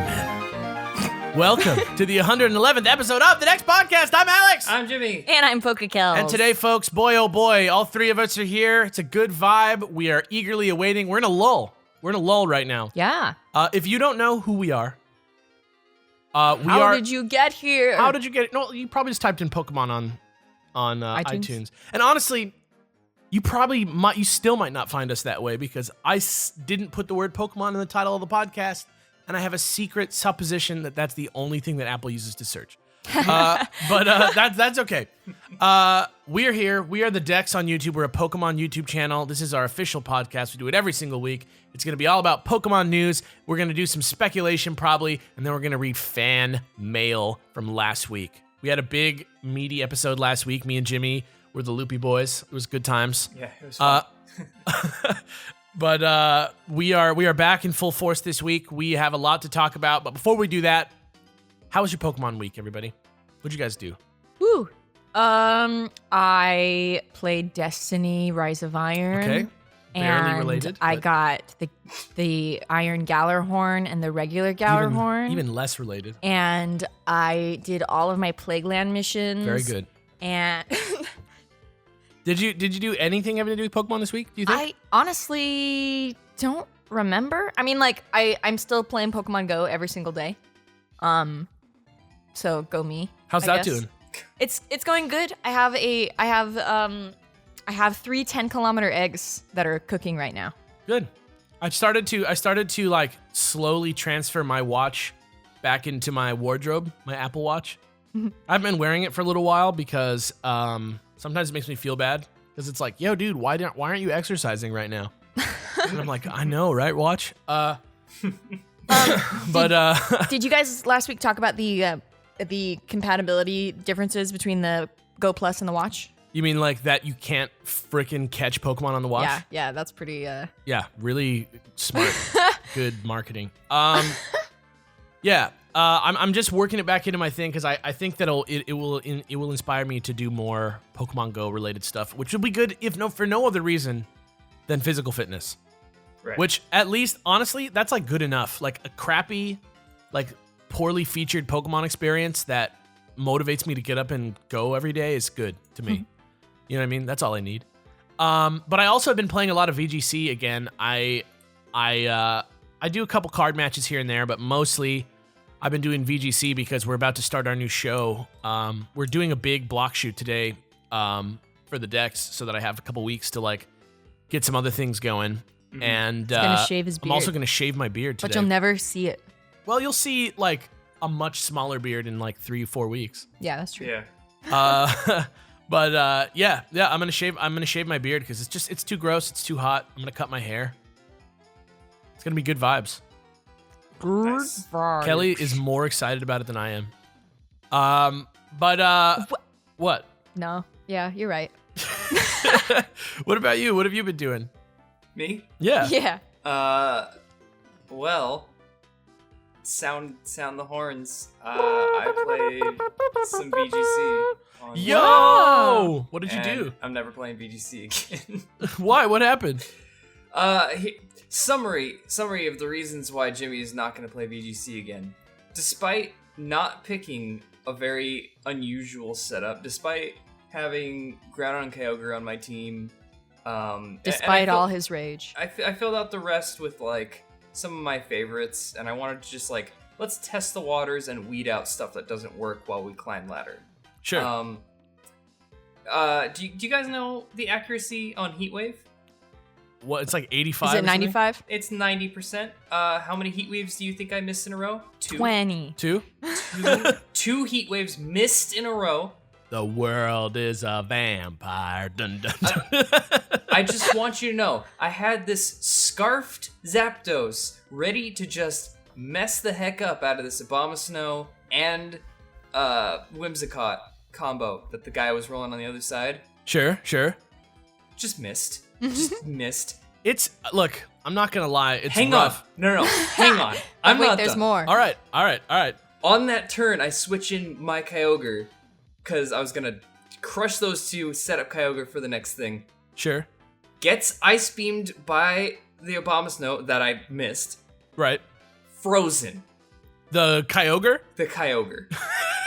gentlemen, welcome to the 111th episode of the Dex Podcast. I'm Alex. I'm Jimmy. And I'm Kellz. And today, folks, boy, oh boy, all three of us are here. It's a good vibe. We are eagerly awaiting. We're in a lull. We're in a lull right now. Yeah. If you don't know who we are, How did you get here? How did you get it? No, you probably just typed in Pokemon on iTunes. And honestly, you still might not find us that way because I didn't put the word Pokemon in the title of the podcast, and I have a secret supposition that that's the only thing that Apple uses to search. But that's okay. We are here. We are the Dex on YouTube. We're a Pokemon YouTube channel. This is our official podcast. We do it every single week. It's going to be all about Pokemon news. We're going to do some speculation probably, and then we're going to read fan mail from last week. We had a big, meaty episode last week. Me and Jimmy were the Loopy Boys. It was good times. Yeah, it was fun. But we are back in full force this week. We have a lot to talk about. But before we do that, how was your Pokemon week, everybody? What'd you guys do? Woo. I played Destiny: Rise of Iron. Okay. Barely And related, I but- got the Iron Gallarhorn and the regular Gallarhorn. Even less related. And I did all of my Plagueland missions. Very good. And Did you do anything having to do with Pokemon this week, do you think? I honestly don't remember. I mean, like I'm still playing Pokemon Go every single day. So go me. How's I that guess. doing? It's going good. I have 3 10-kilometer eggs that are cooking right now. Good. I started to like slowly transfer my watch back into my wardrobe, my Apple Watch. I've been wearing it for a little while because sometimes it makes me feel bad because it's like, yo, dude, why aren't you exercising right now? And I'm like, I know, right, watch? Did you guys last week talk about the compatibility differences between the Go Plus and the watch? You mean like that you can't freaking catch Pokemon on the watch? Yeah, that's pretty. Yeah, really smart. Good marketing. Yeah. I'm just working it back into my thing because I think that it will inspire me to do more Pokemon Go related stuff, which will be good for no other reason than physical fitness. Right. Which at least honestly, that's like good enough. Like a crappy, like poorly featured Pokemon experience that motivates me to get up and go every day is good to me. You know what I mean? That's all I need. But I also have been playing a lot of VGC again. I do a couple card matches here and there, but mostly I've been doing VGC because we're about to start our new show. We're doing a big block shoot today for the Dex so that I have a couple weeks to like get some other things going. And He's gonna shave his beard. I'm also gonna shave my beard today. But you'll never see it. Well, you'll see like a much smaller beard in like 3-4 weeks. Yeah, that's true. Yeah. But yeah, I'm gonna shave my beard because it's too gross, it's too hot. I'm gonna cut my hair. It's gonna be good vibes. Nice. Kelly is more excited about it than I am. What? No. Yeah, you're right. What about you? What have you been doing? Me? Yeah. Yeah. Well, sound the horns. I played some VGC. Yo! Wow. What did you do? I'm never playing VGC again. Why? What happened? Summary of the reasons why Jimmy is not going to play VGC again. Despite not picking a very unusual setup, despite having Groudon Kyogre on my team, Despite all his rage. I filled out the rest with like some of my favorites, and I wanted to just like let's test the waters and weed out stuff that doesn't work while we climb ladder. Sure. Do you guys know the accuracy on Heatwave? What? It's like 85. Is it or something? 95? It's 90%. How many heat waves do you think I missed in a row? 2. 20. 2? 2 heat waves missed in a row. The world is a vampire. Dun, dun, dun. I just want you to know, I had this scarfed Zapdos ready to just mess the heck up out of this Abomasnow and Whimsicott combo that the guy was rolling on the other side. Sure. Just missed. Just missed. Look, I'm not gonna lie. It's Hang rough. on. No. Hang on. I'm Wait, not there's done. more. All right. On that turn, I switch in my Kyogre because I was gonna crush those two, set up Kyogre for the next thing. Sure. Gets ice beamed by the Abomasnow that I missed. Right. Frozen. The Kyogre? The Kyogre.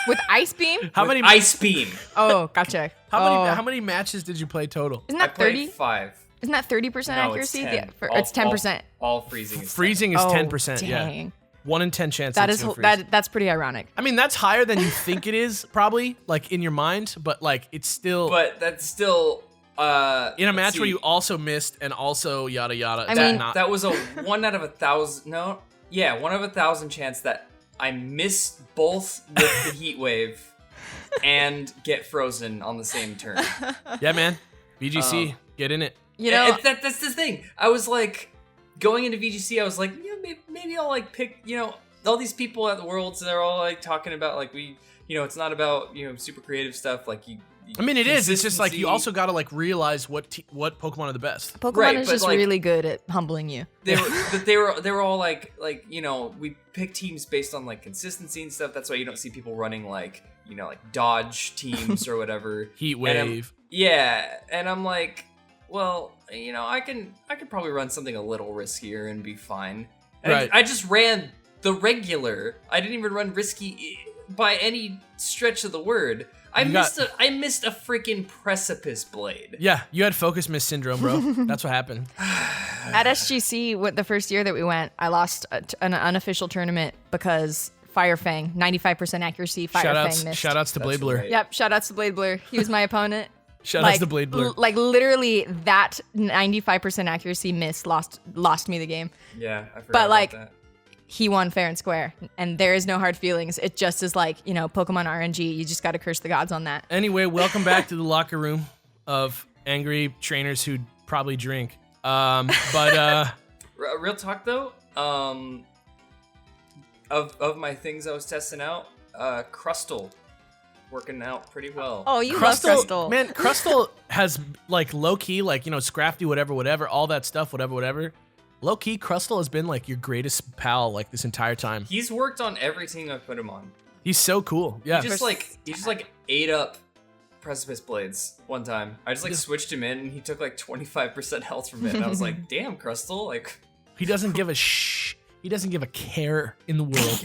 With Ice Beam? How many Ice Beam. Oh, gotcha. How many matches did you play total? Isn't I that played 30? 5. Isn't that 30% No, accuracy? It's 10. It's 10%. All freezing is Freezing 10. is Oh, 10%, yeah. dang. 1 in 10 chance. That it's is gonna freeze. that's pretty ironic. I mean, that's higher than you think it is, probably, like in your mind, but like it's still But that's still in a match where you also missed and also yada yada. I mean, not, that was a 1 out of 1,000. No, yeah, 1 out of 1,000 chance that I miss both with the heat wave and get frozen on the same turn. yeah, man. VGC, get in it. You know, That's the thing. I was like, going into VGC, I was like, maybe I'll like pick, all these people at the Worlds, they're all like talking about like it's not about super creative stuff like you. I mean, it is. It's just like you consistency. also got to like realize what Pokemon are the best. Pokemon Right, is but, just like- really good at humbling you. They were all like we pick teams based on like consistency and stuff. That's why you don't see people running like like dodge teams or whatever. Heat And I'm- wave. and I'm like, well, I could probably run something a little riskier and be fine. And Right. I just ran the regular. I didn't even run risky by any stretch of the word. I missed a freaking precipice blade. Yeah, you had focus miss syndrome, bro. That's what happened. At SGC, the first year that we went, I lost an unofficial tournament because Fire Fang, 95% accuracy, Fire Fang missed. Shout outs to Blade That's Blur. right. Yep, shout outs to Blade Blur. He was my opponent. Shout outs to Blade Blur. Like literally that 95% accuracy miss lost me the game. Yeah, I forgot But, about like, that. He won fair and square, and there is no hard feelings. It just is like, Pokemon RNG. You just got to curse the gods on that. Anyway, welcome back to the locker room of angry trainers who probably drink. But Real talk though, of my things I was testing out, Crustle working out pretty well. Oh, you love Crystal. Man, Crustle has like low key, like Scrafty, whatever, all that stuff, whatever. Low key, Crustle has been like your greatest pal like this entire time. He's worked on everything I've put him on. He's so cool. Yeah. He just ate up Precipice Blades one time. I just switched him in and he took like 25% health from it. And I was like, damn, Crustle, like He doesn't give a He doesn't give a care in the world.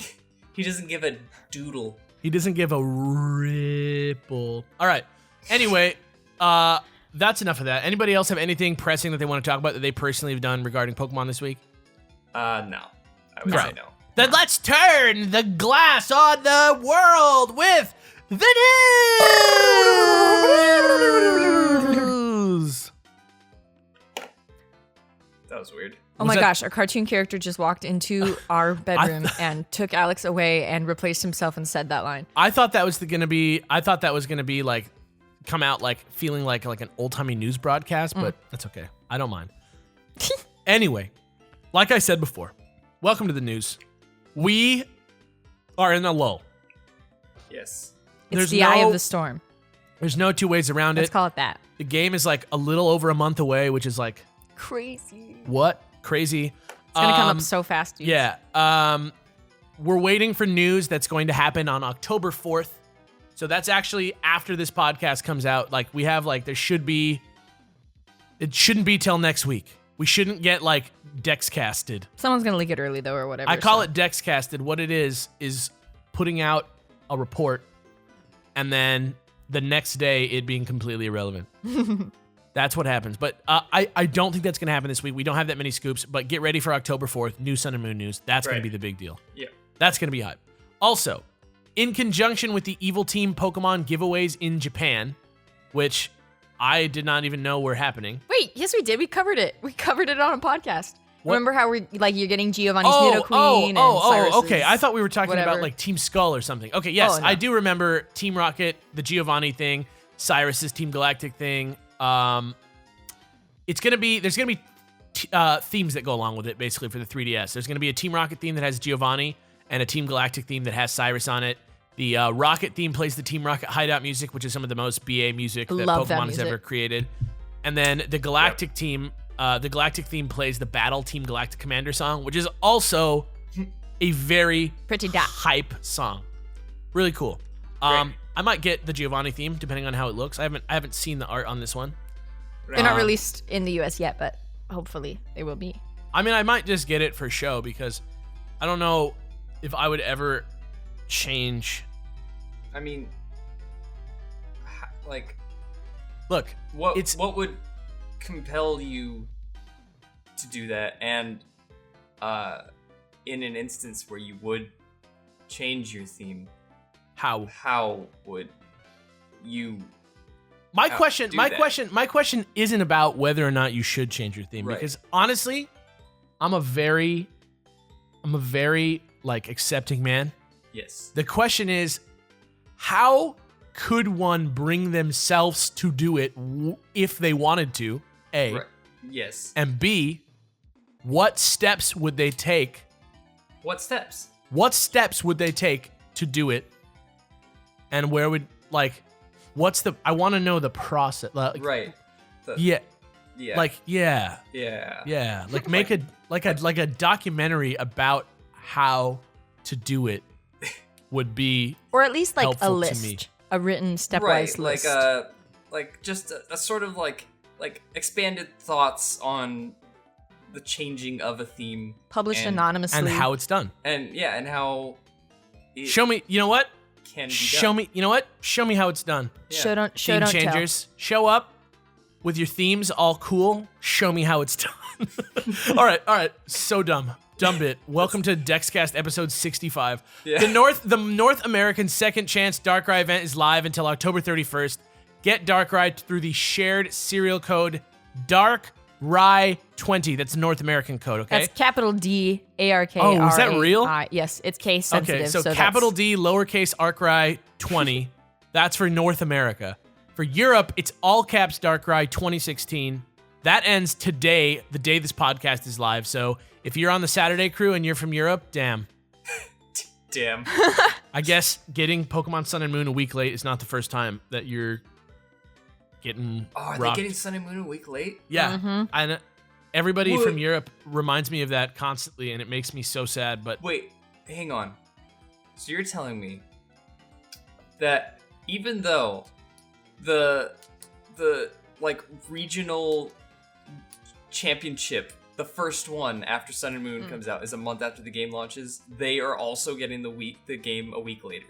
he doesn't give a doodle. He doesn't give a ripple. All right. Anyway, that's enough of that. Anybody else have anything pressing that they want to talk about that they personally have done regarding Pokemon this week? No. I would say no. Then let's turn the glass on the world with the news. That was weird. Oh Was my that- gosh, our cartoon character just walked into our bedroom and took Alex away and replaced himself and said that line. I thought that was gonna be like come out like feeling like an old timey news broadcast, but that's okay. I don't mind. Anyway, like I said before, welcome to the news. We are in a lull. Yes. It's There's the eye no- of the storm. There's no two ways around Let's it. call it that. The game is like a little over a month away, which is like Crazy. what? Crazy. It's going to come up so fast, dude. Yeah. We're waiting for news that's going to happen on October 4th. So that's actually after this podcast comes out. Like we have like it shouldn't be till next week. We shouldn't get like Dex casted. Someone's going to leak it early, though, or whatever. I call it Dex casted. What it is putting out a report and then the next day it being completely irrelevant. That's what happens. But I don't think that's going to happen this week. We don't have that many scoops, but get ready for October 4th. New Sun and Moon news. That's going to be the big deal. Yeah. That's going to be hype. Also, in conjunction with the Evil Team Pokemon giveaways in Japan, which I did not even know were happening. Wait, yes, we did. We covered it. We covered it on a podcast. What? Remember how you're getting Giovanni's Nidoqueen and Cyrus's okay. I thought we were talking whatever. about like Team Skull or something. Okay, yes, Oh, no. I do remember Team Rocket, the Giovanni thing, Cyrus's Team Galactic thing. There's gonna be themes that go along with it, basically for the 3DS. There's gonna be a Team Rocket theme that has Giovanni and a Team Galactic theme that has Cyrus on it. The Rocket theme plays the Team Rocket hideout music, which is some of the most BA music that Love that Pokemon has music. ever created. And then the Galactic team, the Galactic theme plays the Battle Team Galactic Commander song, which is also a very Pretty dap. hype song. Really cool. I might get the Giovanni theme depending on how it looks. I haven't seen the art on this one. They're not released in the US yet, but hopefully they will be. I mean, I might just get it for show because I don't know. if I would ever change. I mean, like, look, what would compel you to do that? And in an instance where you would change your theme, how would you? My question isn't about whether or not you should change your theme, because honestly, I'm a very like accepting man. Yes. The question is, how could one bring themselves to do it if they wanted to? A. Right. Yes. And B, what steps would they take? What steps? What steps would they take to do it? And where would, like, what's the, I want to know the process. Like, right. Yeah. Yeah. Yeah. Like make a documentary about how to do it would be, or at least like a list, to me. A written stepwise list. Like just a sort of like expanded thoughts on the changing of a theme, published anonymously, and how it's done, and how. Show me. You know what? Can be show done. me. You know what? Show me how it's done. Yeah. Show Theme don't changers, show up with your themes all cool. Show me how it's done. All right. So dumb bit. Welcome to Dexcast episode 65. Yeah. The North American Second Chance Darkrai event is live until October 31st. Get Darkrai through the shared serial code DARKRAI20. That's the North American code, okay? That's capital D ARKRAI. Oh, is that real? Yes, it's case sensitive. Okay, so capital D, lowercase Darkrai 20. That's for North America. For Europe, it's all caps Darkrai 2016. That ends today, the day this podcast is live. So if you're on the Saturday crew and you're from Europe, damn. I guess getting Pokemon Sun and Moon a week late is not the first time that you're getting are rocked. They getting Sun and Moon a week late? Yeah. Mm-hmm. And everybody from Europe reminds me of that constantly, and it makes me so sad. But wait, hang on. So you're telling me that even though the like regional championship, the first one after Sun and Moon comes out, is a month after the game launches, they are also getting the game a week later.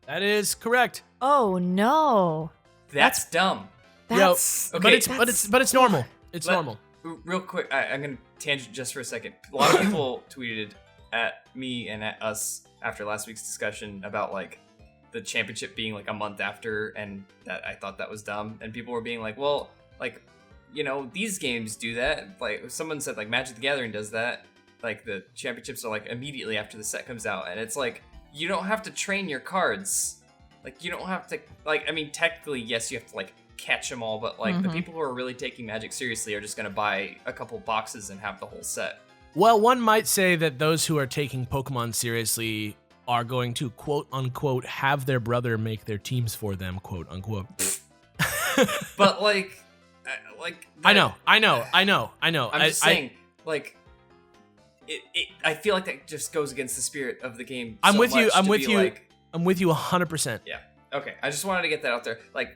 That is correct. Oh no. That's dumb. That's okay. But it's normal. It's normal. Real quick, I'm gonna tangent just for a second. A lot of people tweeted at me and at us after last week's discussion about like the championship being like a month after, and that I thought that was dumb. And people were being like, well, like, you know, these games do that. Like someone said, like Magic the Gathering does that. Like the championships are like immediately after the set comes out, and it's like you don't have to train your cards. Like you don't have to, like, I mean, technically, yes, you have to like catch them all, but like the people who are really taking Magic seriously are just gonna buy a couple boxes and have the whole set. Well, one might say that those who are taking Pokemon seriously are going to quote unquote have their brother make their teams for them, quote unquote. But like I know. I'm just saying, like, I feel like that just goes against the spirit of the game. I'm so with you. much I'm to with be you. Like, I'm with you 100%. Yeah. Okay. I just wanted to get that out there. Like,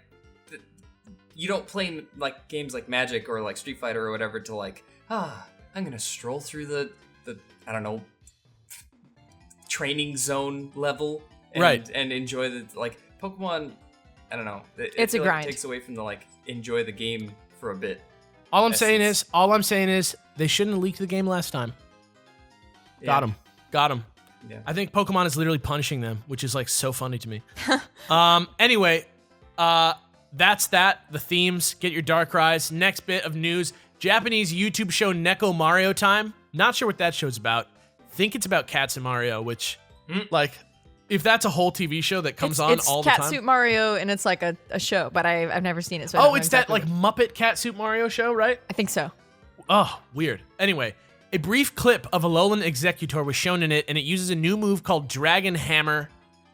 you don't play like games like Magic or like Street Fighter or whatever to like, I'm gonna stroll through the I don't know, training zone level, and enjoy the like Pokemon. I don't know. It's a grind. It takes away from the like enjoy the game for a bit. All I'm saying is they shouldn't have leaked the game last time. Got him. Yeah. I think Pokemon is literally punishing them, which is like so funny to me. Anyway, that's that. The themes. Get your Darkrai's. Next bit of news: Japanese YouTube show Neko Mario Time. Not sure what that show's about. Think it's about Cats and Mario, which, like, if that's a whole TV show that comes on all the time. It's Catsuit Mario, and it's like a show, but I've never seen it. So I don't know it's exactly that like Muppet Catsuit Mario show, right? I think so. Oh, weird. Anyway, a brief clip of Alolan Executor was shown in it, and it uses a new move called Dragon Hammer.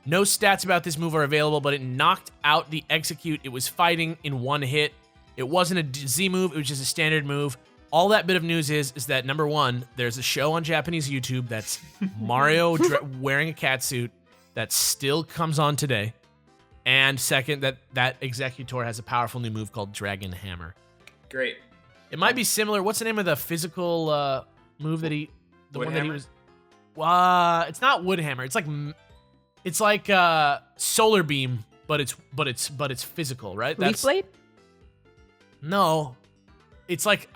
No stats about this move are available, but it knocked out the Execute it was fighting in one hit. It wasn't a Z move, it was just a standard move. All that bit of news is that, number one, there's a show on Japanese YouTube that's Mario wearing a catsuit that still comes on today. And second, that Executor has a powerful new move called Dragon Hammer. Great. It might be similar. What's the name of the physical move that he... The Wood one hammer? that he was... It's not wood hammer. It's like solar beam, but it's physical, right? Leaf blade? No. It's like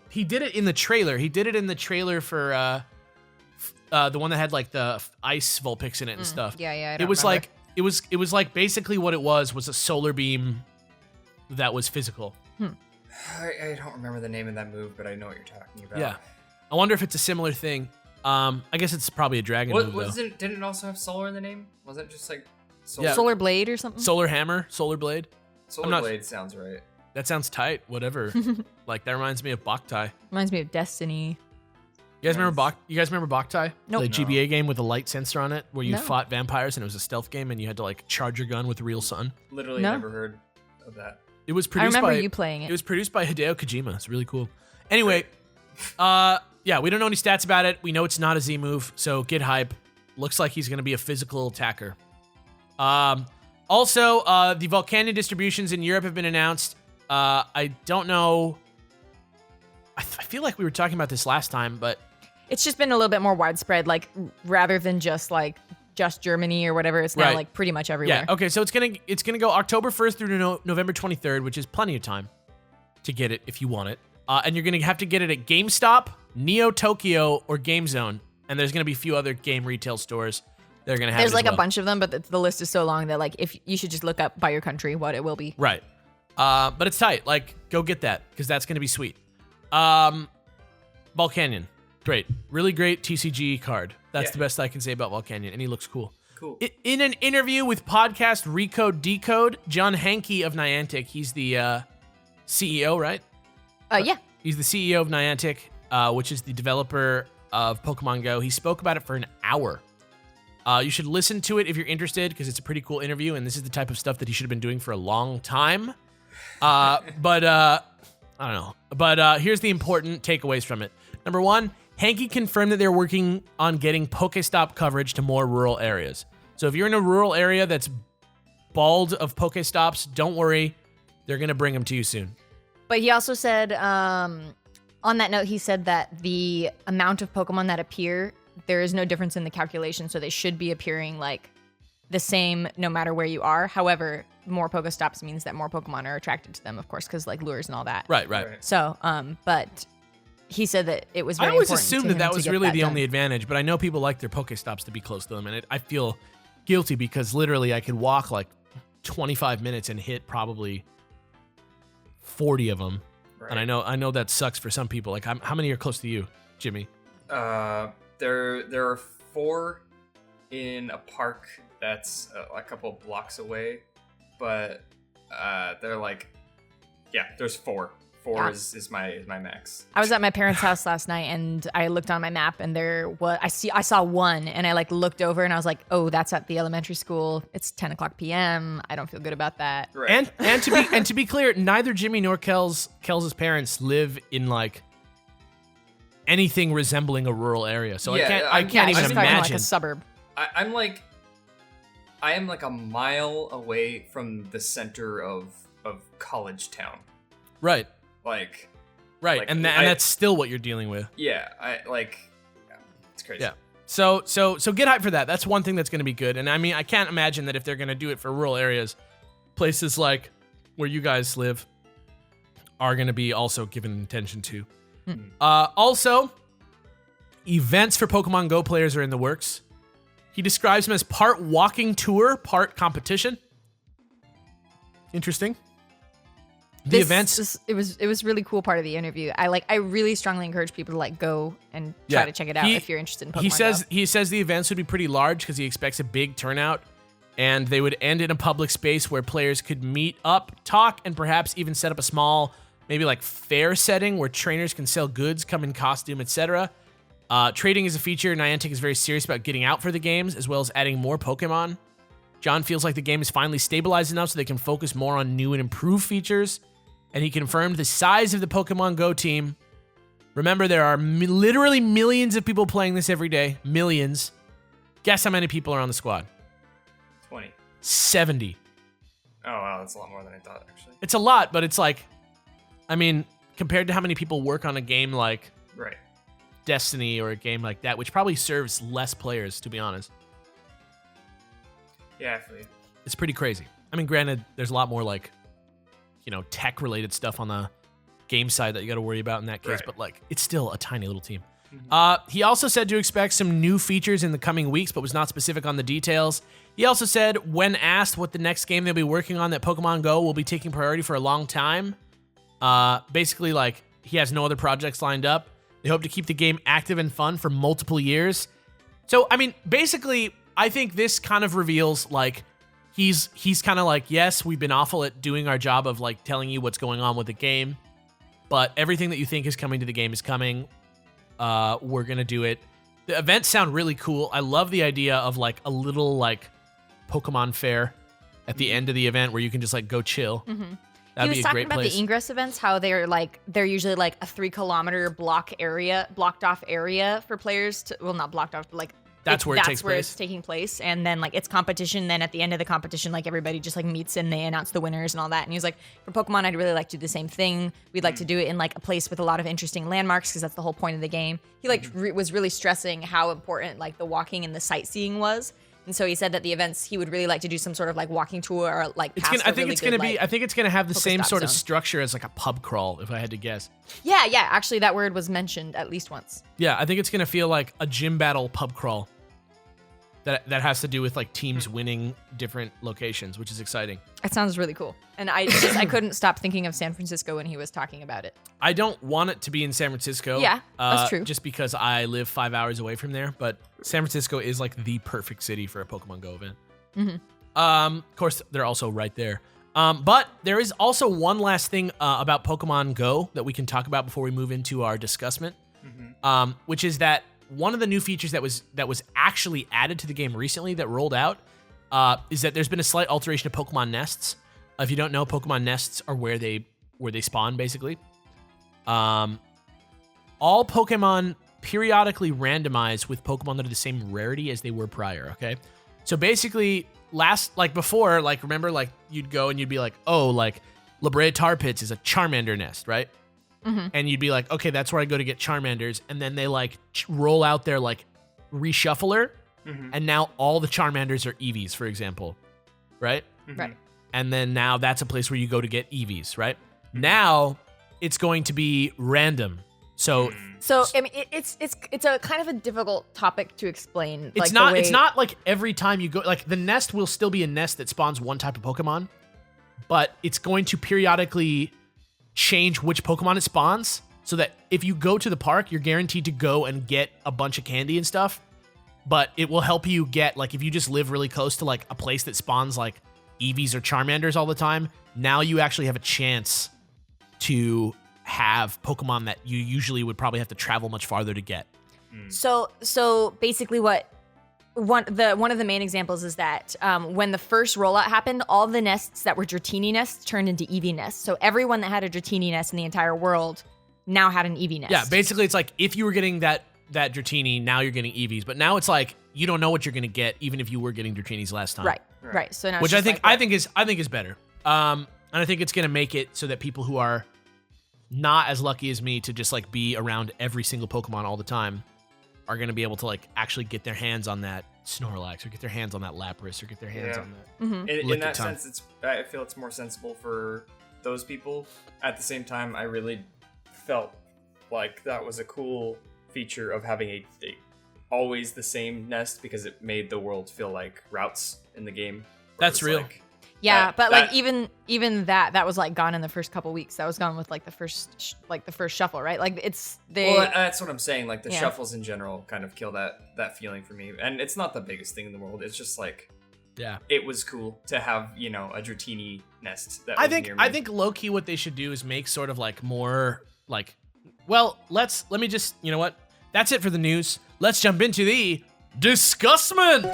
he did it in the trailer. He did it in the trailer for the one that had like the ice Vulpix in it and stuff. Yeah, I don't It was remember. like it was like basically what it was a solar beam that was physical. I don't remember the name of that move, but I know what you're talking about. Yeah. I wonder if it's a similar thing. I guess it's probably a dragon move, though. Didn't it also have solar in the name? Was it just like Yeah. Solar blade or something? Solar hammer, solar blade. Solar Blade sounds right. That sounds tight. Whatever. Like that reminds me of Boktai. Reminds me of Destiny. You guys remember Boktai? Nope. The GBA game with a light sensor on it, where you No. fought vampires and it was a stealth game, and you had to like charge your gun with the real sun. Literally No. never heard of that. It was I produced remember by you playing it. It was produced by Hideo Kojima. It's really cool. Anyway, yeah, we don't know any stats about it. We know it's not a Z move, so get hype. Looks like he's going to be a physical attacker. Also, the Volcanion distributions in Europe have been announced. I don't know. I feel like we were talking about this last time, but It's just been a little bit more widespread, like rather than just Germany or whatever. It's now Right. like pretty much everywhere. yeah, okay. So it's gonna go October 1st through to November 23rd, which is plenty of time to get it if you want it. And you're gonna have to get it at GameStop, Neo Tokyo, or GameZone. And there's gonna be a few other game retail stores that are gonna have. There's it as like well. a bunch of them, but the list is so long that like if you should just look up by your country what it will be. Right. But it's tight. Like, go get that because that's gonna be sweet. Volcanion, great, really great TCG card. That's the best I can say about Volcanion, and he looks cool. Cool. In an interview with podcast Recode Decode, John Hankey of Niantic, he's the CEO, right? Yeah. He's the CEO of Niantic, which is the developer of Pokemon Go. He spoke about it for an hour. You should listen to it if you're interested because it's a pretty cool interview, and this is the type of stuff that he should have been doing for a long time. But I don't know. But here's the important takeaways from it. Number one, Hankey confirmed that they're working on getting Pokestop coverage to more rural areas. So if you're in a rural area that's bald of Pokestops, don't worry. They're going to bring them to you soon. But he also said, on that note, he said that the amount of Pokemon that appear, there is no difference in the calculation, so they should be appearing like the same no matter where you are. However, more Pokestops means that more Pokemon are attracted to them, of course, because like lures and all that. Right. So, but he said that it was very I always important assumed to that him that to was get really that the done. only advantage, but I know people like their Pokestops to be close to them, and I feel guilty because literally I could walk like 25 minutes and hit probably 40 of them. Right. And I know that sucks for some people. Like, how many are close to you, Jimmy? There are 4 in a park that's a couple blocks away, but they're like, there's 4. 4 Yeah. is my max. I was at my parents' house last night and I looked on my map and there was I saw 1 and I like looked over and I was like, oh, that's at the elementary school. It's 10 o'clock p.m. I don't feel good about that. Right. And to be clear, neither Jimmy nor Kellz's parents live in like anything resembling a rural area, so Yeah, I can't It's even just kind of like imagine. a suburb. I am like a mile away from the center of college town. Right, Like, and that's still what you're dealing with. it's crazy. Yeah. So get hyped for that. That's one thing that's going to be good. And I mean, I can't imagine that if they're going to do it for rural areas, places like where you guys live are going to be also given attention to. Also, events for Pokemon Go players are in the works. He describes them as part walking tour, part competition. Interesting. The events. It was really cool part of the interview. I really strongly encourage people to like go and try to check it out if you're interested in Pokemon He says the events would be pretty large because he expects a big turnout, and they would end in a public space where players could meet up, talk, and perhaps even set up a small, maybe like fair setting where trainers can sell goods, come in costume, etc. Trading is a feature. Niantic is very serious about getting out for the games as well as adding more Pokemon. John feels like the game is finally stabilized enough so they can focus more on new and improved features. And he confirmed the size of the Pokemon Go team. Remember, there are literally millions of people playing this every day. Millions. Guess how many people are on the squad? 20. 70. Oh, wow, that's a lot more than I thought, actually. It's a lot, but it's like, I mean, compared to how many people work on a game like Right. Destiny or a game like that, which probably serves less players, to be honest. Yeah, I feel you. It's pretty crazy. I mean, granted, there's a lot more tech-related stuff on the game side that you got to worry about in that case, but it's still a tiny little team. He also said to expect some new features in the coming weeks, but was not specific on the details. He also said, when asked what the next game they'll be working on, that Pokemon Go will be taking priority for a long time. Basically, he has no other projects lined up. They hope to keep the game active and fun for multiple years. So, I mean, basically, I think this kind of reveals, he's kind of yes, we've been awful at doing our job of, telling you what's going on with the game, but everything that you think is coming to the game is coming. We're going to do it. The events sound really cool. I love the idea of, a little, Pokemon fair at the end of the event where you can just, go chill. Mm-hmm. That'd he was be a talking great about place. the Ingress events, how they're usually a 3-kilometer blocked off area for players to, well, not blocked off, but that's where it's taking place. And then it's competition. Then at the end of the competition, everybody just meets and they announce the winners and all that. And he was for Pokemon, I'd really like to do the same thing. We'd like to do it in a place with a lot of interesting landmarks because that's the whole point of the game. He was really stressing how important the walking and the sightseeing was. And so he said that the events, he would really like to do some sort of walking tour or I think it's gonna have the same sort of zone. structure as a pub crawl, if I had to guess. Yeah. Actually, that word was mentioned at least once. Yeah, I think it's gonna feel like a gym battle pub crawl. That has to do with teams winning different locations, which is exciting. That sounds really cool. And I couldn't stop thinking of San Francisco when he was talking about it. I don't want it to be in San Francisco. Yeah, that's true. Just because I live 5 hours away from there, but San Francisco is the perfect city for a Pokemon Go event. Mm-hmm. Of course, they're also right there. But there is also one last thing about Pokemon Go that we can talk about before we move into our discussment, which is that one of the new features that was actually added to the game recently that rolled out is that there's been a slight alteration of Pokemon nests. If you don't know, Pokemon nests are where they spawn, basically. All Pokemon periodically randomize with Pokemon that are the same rarity as they were prior, okay? So basically, before, remember, you'd go and you'd be La Brea Tar Pits is a Charmander nest, right? Mm-hmm. And you'd be okay, that's where I go to get Charmanders. And then they roll out their reshuffler. Mm-hmm. And now all the Charmanders are Eevees, for example. Right? Mm-hmm. Right. And then now that's a place where you go to get Eevees, right? Mm-hmm. Now it's going to be random. So I mean, it's a kind of a difficult topic to explain. It's not every time you go, the nest will still be a nest that spawns one type of Pokemon, but it's going to periodically change which Pokemon it spawns, so that if you go to the park, you're guaranteed to go and get a bunch of candy and stuff, but it will help you get, if you just live really close to, a place that spawns, Eevees or Charmanders all the time, now you actually have a chance to have Pokemon that you usually would probably have to travel much farther to get. So basically what one of the main examples is that when the first rollout happened, all the nests that were Dratini nests turned into Eevee nests. So everyone that had a Dratini nest in the entire world now had an Eevee nest. Yeah, basically it's if you were getting that Dratini, now you're getting Eevees. But now it's you don't know what you're going to get, even if you were getting Dratinis last time. Right. So now which I think is better. And I think it's going to make it so that people who are not as lucky as me to just be around every single Pokemon all the time are going to be able to actually get their hands on that Snorlax or get their hands on that Lapras or get their hands on that. Mm-hmm. In that sense, I feel it's more sensible for those people. At the same time, I really felt like that was a cool feature of having a always the same nest, because it made the world feel like routes in the game. That's real. Yeah, but even that was gone in the first couple weeks. That was gone with the first shuffle, right? Well, that's what I'm saying. The shuffles in general kind of kill that feeling for me. And it's not the biggest thing in the world. It's just it was cool to have a Dratini nest. That was near me. I think low key what they should do is make sort of more well, let me just, you know what? That's it for the news. Let's jump into the discussment.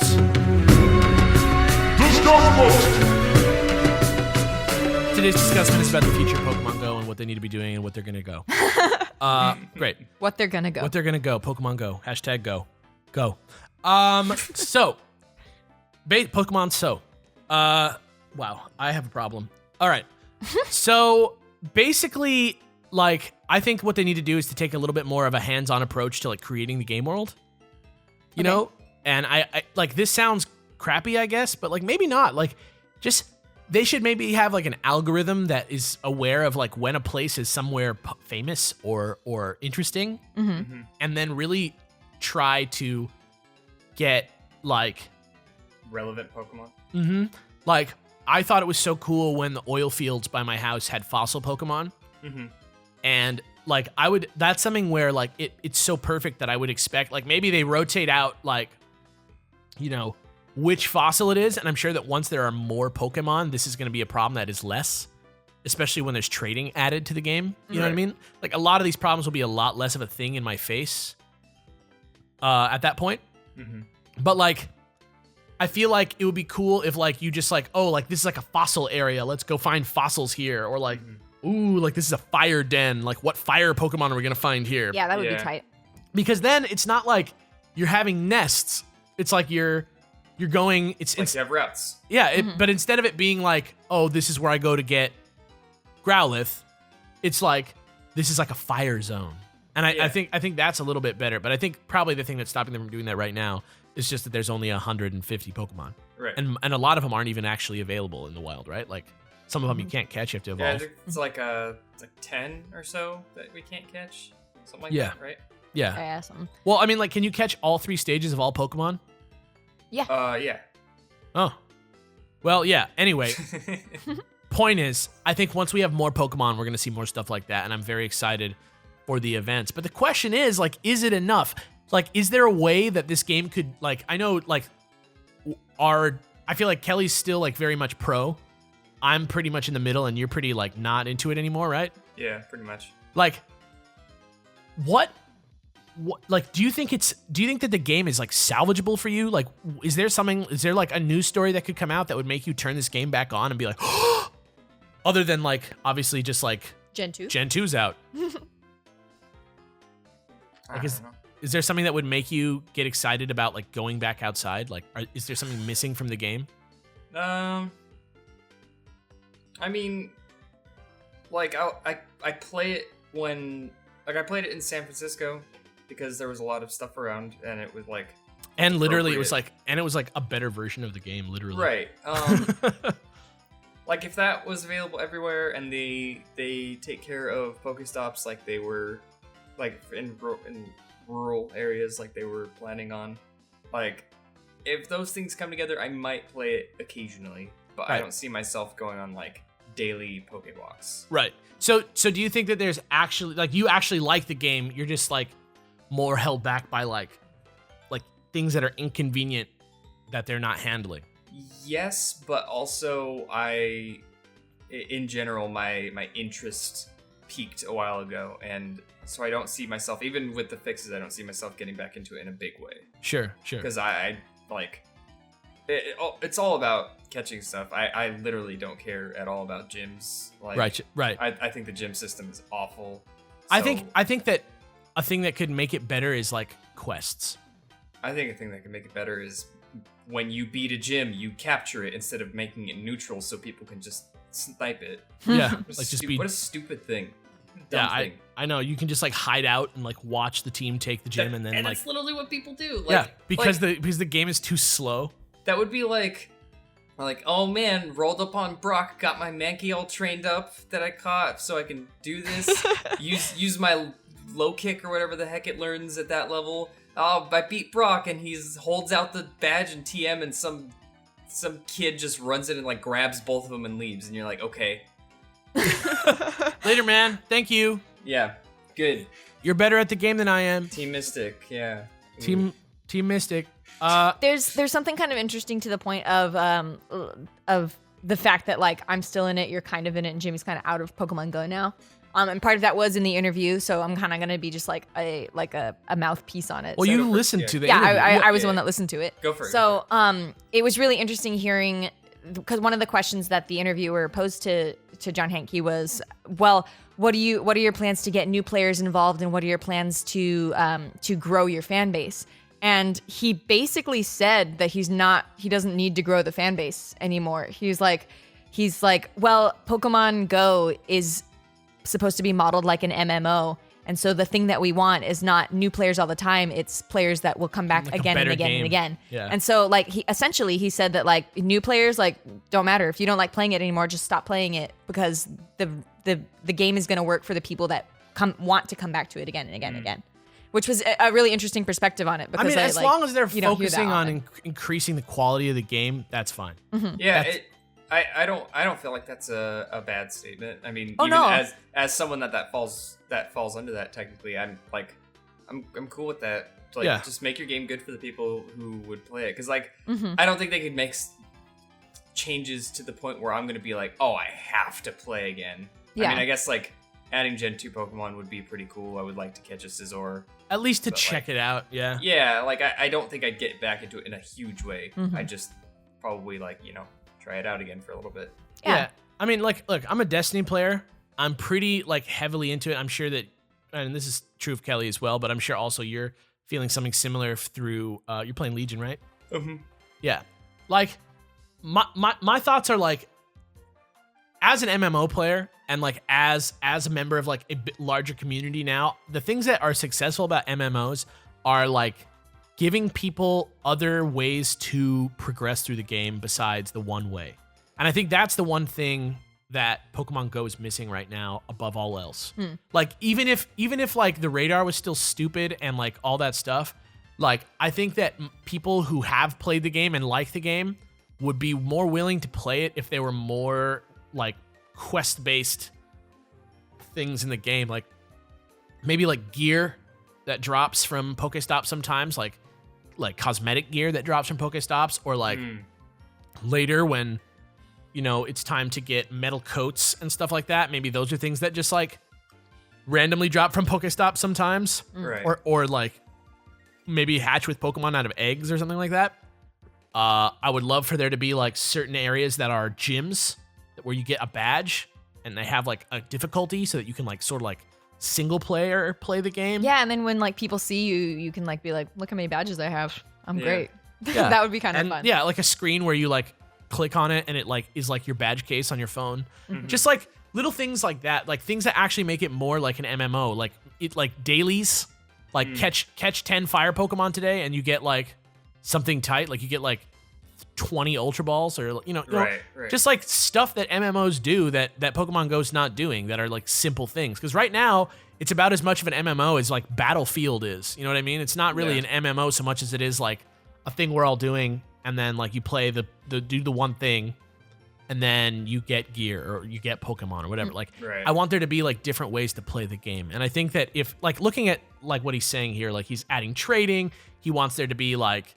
Today's discussion is about the future of Pokemon Go and what they need to be doing and what they're going to go. Great. What they're going to go. What they're going to go. Pokemon Go. Hashtag go. Go. So. Pokemon So. Wow. I have a problem. All right. So, basically, I I think what they need to do is to take a little bit more of a hands-on approach to like creating the game world. You know? And I like this sounds crappy, I guess, but like maybe not. Like just they should maybe have like an algorithm that is aware of like when a place is somewhere famous or interesting, and then really try to get like relevant Pokemon. Like I thought it was so cool when the oil fields by my house had fossil Pokemon, and like that's something where like it's so perfect that I would expect like maybe they rotate out like, you know, which fossil it is, and I'm sure that once there are more Pokemon, this is going to be a problem that is less, especially when there's trading added to the game. You know what I mean? Like a lot of these problems will be a lot less of a thing in my face at that point. But like, I feel like it would be cool if like you just like, oh, like this is like a fossil area. Let's go find fossils here, or like, ooh, like this is a fire den. Like what fire Pokemon are we gonna find here? Yeah, that would be tight. Because then it's not like you're having nests. It's like you're going. It's like you have routes. Yeah, but instead of it being like, oh, this is where I go to get Growlithe, it's like this is like a fire zone. And I think that's a little bit better. But I think probably the thing that's stopping them from doing that right now is just that there's only 150 Pokemon. Right. And a lot of them aren't even actually available in the wild, right? Like some of them you can't catch, you have to evolve. Yeah, it's like 10 or so that we can't catch. Something like that, right? Yeah. Awesome. Well, I mean, like, can you catch all 3 stages of all Pokemon? Yeah. Yeah. Oh. Well, yeah. Anyway, point is, I think once we have more Pokemon, we're going to see more stuff like that, and I'm very excited for the events. But the question is, like, is it enough? Like, is there a way that this game could, like, I know, like, I feel like Kelly's still, like, very much pro. I'm pretty much in the middle, and you're pretty, like, not into it anymore, right? Yeah, pretty much. Like, what like do you think that the game is like salvageable for you? Like is there like a news story that could come out that would make you turn this game back on and be like other than like obviously just like Gen 2? Gen 2's out. Like is there something that would make you get excited about like going back outside? Like is there something missing from the game? I mean, like I play it when like I played it in San Francisco because there was a lot of stuff around and it was like and literally it was like a better version of the game, literally. Right. Like if that was available everywhere and they take care of Pokestops like they were like in rural areas like they were planning on, like if those things come together, I might play it occasionally, but I don't see myself going on like daily Pokewalks. Right. So do you think that there's actually like you actually like the game? You're just like more held back by like things that are inconvenient that they're not handling. Yes, but also in general, my interest peaked a while ago, and so I don't see myself, even with the fixes, I don't see myself getting back into it in a big way. Sure. Because I like, it's all about catching stuff. I literally don't care at all about gyms. Like, right. I think the gym system is awful. I think that a thing that could make it better is like quests. I think a thing that could make it better is when you beat a gym, you capture it instead of making it neutral so people can just snipe it. Yeah, what a stupid thing. Thing. I know. You can just like hide out and like watch the team take the gym and then and like that's literally what people do. Like, because the game is too slow. That would be like, oh man, rolled up on Brock, got my Mankey all trained up that I caught so I can do this. use my low kick or whatever the heck it learns at that level. Oh, I beat Brock and he holds out the badge and TM and some kid just runs in and like grabs both of them and leaves and you're like, okay. Later, man. Thank you. Yeah, good. You're better at the game than I am. Team Mystic, yeah. Team Mystic. There's something kind of interesting to the point of the fact that like I'm still in it, you're kind of in it, and Jimmy's kind of out of Pokemon Go now. And part of that was in the interview, so I'm kind of gonna be just like a mouthpiece on it. Well, so you listened to the interview. I was the one that listened to it. Go for it. So it was really interesting hearing, because one of the questions that the interviewer posed to John Hanke was, well, what are your plans to get new players involved, and what are your plans to grow your fan base? And he basically said that he doesn't need to grow the fan base anymore. He's like, well, Pokemon Go is supposed to be modeled like an MMO. And so the thing that we want is not new players all the time. It's players that will come back Like again and again game. and again. Yeah. And so like he said that like new players like don't matter. If you don't like playing it anymore, just stop playing it, because the game is going to work for the people that want to come back to it again and again and again. Which was a really interesting perspective on it. Because I mean, as long as they're focusing on often. increasing the quality of the game, that's fine. Mm-hmm. Yeah, I don't feel like that's a bad statement. I mean, Oh, even no. as someone that falls under that, technically, I'm cool with that. Like, Yeah. just make your game good for the people who would play it. Because like, Mhm. I don't think they could make changes to the point where I'm gonna be like, oh, I have to play again. Yeah. I mean, I guess like adding Gen 2 Pokemon would be pretty cool. I would like to catch a Scizor. At least to But, check it out. Yeah. Yeah, like I don't think I'd get back into it in a huge way. Mhm. I just probably like, try it out again for a little bit. Yeah. I mean, like, look, I'm a Destiny player. I'm pretty like heavily into it. I'm sure that, and this is true of Kelly as well, but I'm sure also you're feeling something similar through. You're playing Legion, right? Mm-hmm. Yeah. Like, my thoughts are like, as an MMO player and like as a member of like a bit larger community now, the things that are successful about MMOs are like giving people other ways to progress through the game besides the one way. And I think that's the one thing that Pokemon Go is missing right now above all else. Like even if like the radar was still stupid and like all that stuff, like I think that people who have played the game and like the game would be more willing to play it if there were more like quest-based things in the game, like maybe like gear that drops from Pokestops sometimes, like cosmetic gear that drops from Pokestops, or like later when it's time to get metal coats and stuff like that. Maybe those are things that just like randomly drop from Pokestops sometimes, Right. or like maybe hatch with Pokemon out of eggs or something like that. I would love for there to be like certain areas that are gyms where you get a badge and they have like a difficulty so that you can like sort of like single player play the game. Yeah, and then when like people see you, you can like be like, look how many badges I have. I'm Yeah. great. Yeah. That would be kind of And fun. yeah, like a screen where you like click on it and it like is like your badge case on your phone. Just like little things like that, like things that actually make it more like an MMO, like it like dailies, like catch 10 fire Pokemon today and you get like something tight, like you get like 20 Ultra Balls, or Right. just like stuff that MMOs do that Pokemon Go's not doing, that are like simple things. Because right now it's about as much of an MMO as like Battlefield is. You know what I mean? It's not really Yeah. an MMO so much as it is like a thing we're all doing, and then like you play do the one thing, and then you get gear or you get Pokemon or whatever. Like Right. I want there to be like different ways to play the game, and I think that if like looking at like what he's saying here, like he's adding trading, he wants there to be like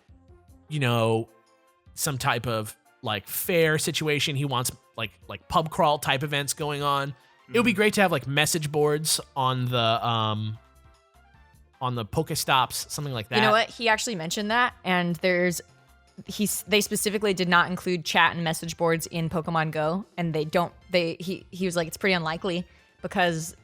some type of like fair situation. He wants like pub crawl type events going on. It would be great to have like message boards on the Pokestops, something like that. You know what? He actually mentioned that, and they specifically did not include chat and message boards in Pokemon Go, and he was like, it's pretty unlikely because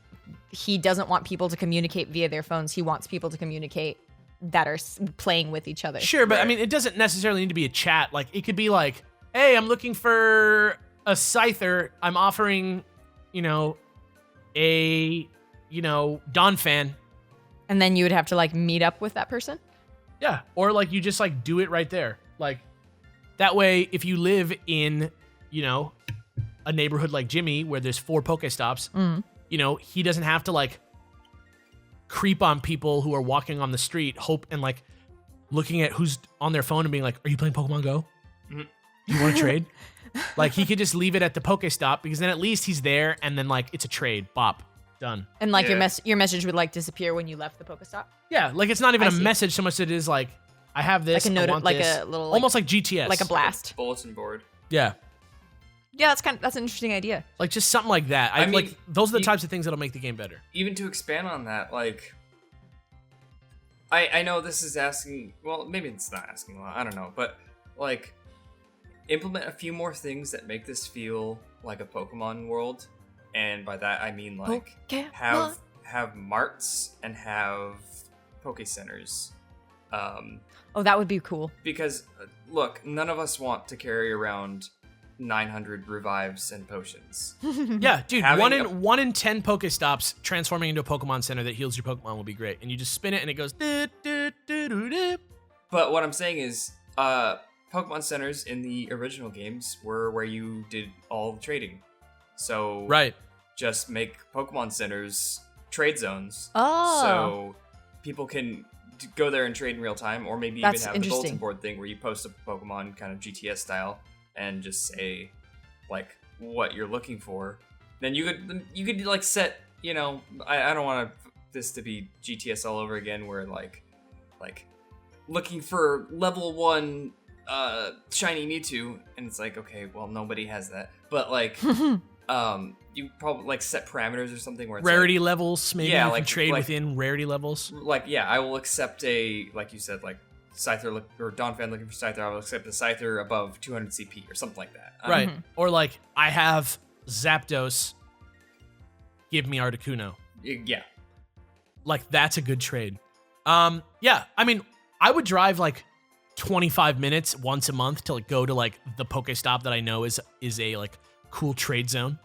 he doesn't want people to communicate via their phones. He wants people to communicate that are playing with each other. Sure, but I Right. mean, it doesn't necessarily need to be a chat. Like, it could be like, hey, I'm looking for a Scyther. I'm offering, a, Don fan. And then you would have to like meet up with that person. Yeah. Or like you just like do it right there. Like that way, if you live in, a neighborhood like Jimmy where there's 4 Pokestops, he doesn't have to like creep on people who are walking on the street, and like looking at who's on their phone and being like, are you playing Pokemon Go? Mhm. Do you want to trade? Like he could just leave it at the Pokestop, because then at least he's there, and then like it's a trade. Bop. Done. And like Yeah. your message would like disappear when you left the Pokestop. Yeah, like it's not even I a see. message so much as it is like, I have this, Like a I note, want like this. a little, Almost like GTS. like a blast. Bulletin board. Yeah. Yeah, that's an interesting idea. Like just something like that. I mean, like those are the you- types of things that'll make the game better. Even to expand on that, like, I know this is asking, well, maybe it's not asking a lot, I don't know, but like, implement a few more things that make this feel like a Pokemon world, and by that I mean like Pokemon. have marts and have Poke Centers. Oh, that would be cool. Because look, none of us want to carry around 900 revives and potions. Yeah, dude, 1 in 10 Pokestops transforming into a Pokemon Center that heals your Pokemon will be great. And you just spin it and it goes... But what I'm saying is, Pokemon Centers in the original games were where you did all the trading. So just make Pokemon Centers trade zones. So people can go there and trade in real time, or maybe even have the bulletin board thing where you post a Pokemon kind of GTS style and just say like what you're looking for. Then you could like set, you know, I don't want this to be GTS all over again where like looking for level 1 shiny Mewtwo, and it's like, okay, well, nobody has that, but like you probably like set parameters or something where it's rarity like, levels, maybe you can trade within rarity levels. Like, yeah, I will accept a, like you said, like Scyther or Donphan looking for Scyther, I will accept a Scyther above 200 CP or something like that. Right. Or like, I have Zapdos, give me Articuno. Yeah. Like, that's a good trade. Yeah, I mean, I would drive like 25 minutes once a month to like go to like the Pokestop that I know is a like cool trade zone.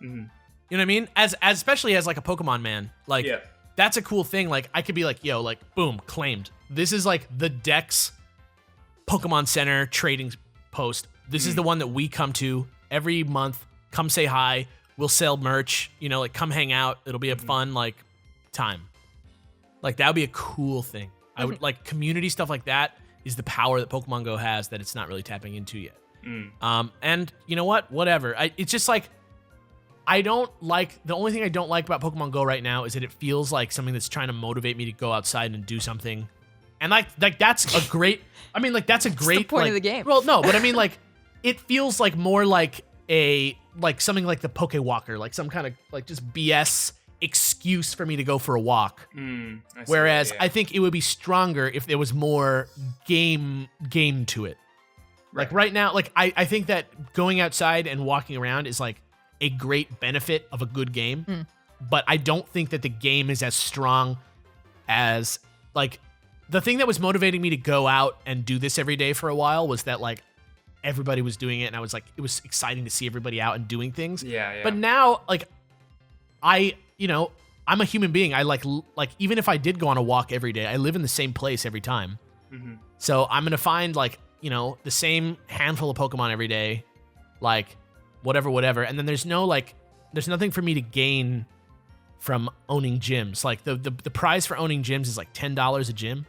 You know what I mean? As especially as like a Pokemon man, like that's a cool thing. Like I could be like, yo, like boom, claimed. This is like the Dex Pokemon Center trading post. This is the one that we come to every month. Come say hi. We'll sell merch. You know, like come hang out. It'll be a fun like time. Like that would be a cool thing. I would like community stuff like that is the power that Pokemon Go has that it's not really tapping into yet. And you know what? Whatever. It's just like, I don't like, the only thing I don't like about Pokemon Go right now is that it feels like something that's trying to motivate me to go outside and do something. And like that's a great, I mean, like that's a great the point like, of the game. Well, no, but I mean like, it feels like more like like something like the Pokewalker, like some kind of like just BS excuse for me to go for a walk. Whereas I think it would be stronger if there was more game to it. Like right now, like I think that going outside and walking around is like a great benefit of a good game. But I don't think that the game is as strong as like the thing that was motivating me to go out and do this every day for a while was that like everybody was doing it and I was like, it was exciting to see everybody out and doing things. But now like I'm a human being. I like even if I did go on a walk every day, I live in the same place every time. So I'm going to find like, you know, the same handful of Pokemon every day, like whatever. And then there's nothing for me to gain from owning gyms. Like the prize for owning gyms is like $10 a gym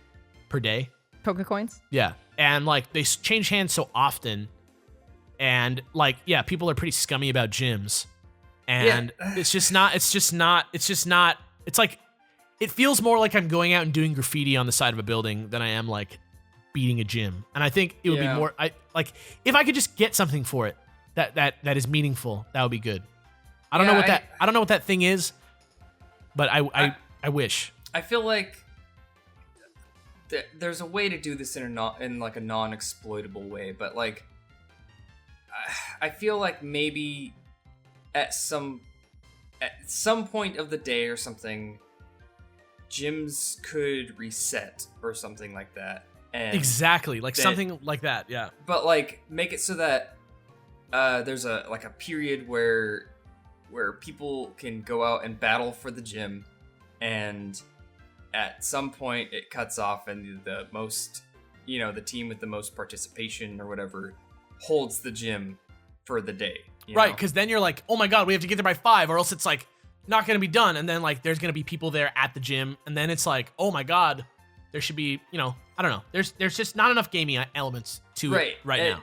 per day. Pokecoins? Yeah. And like they change hands so often. And like, yeah, people are pretty scummy about gyms. And it's like, it feels more like I'm going out and doing graffiti on the side of a building than I am like beating a gym. And I think it would be more, if I could just get something for it that is meaningful, that would be good. I don't know what that thing is, but I wish. I feel like there's a way to do this in like a non-exploitable way, but like, I feel like maybe at some point of the day or something, gyms could reset or something like that. And exactly, like something like that, yeah. But like, make it so that there's a period where people can go out and battle for the gym, and at some point it cuts off, and the most, the team with the most participation or whatever holds the gym for the day. Right, because then you're like, oh my god, we have to get there by 5, or else it's like not gonna be done. And then like there's gonna be people there at the gym, and then it's like, oh my god, there should be, I don't know. There's just not enough gaming elements to it right now.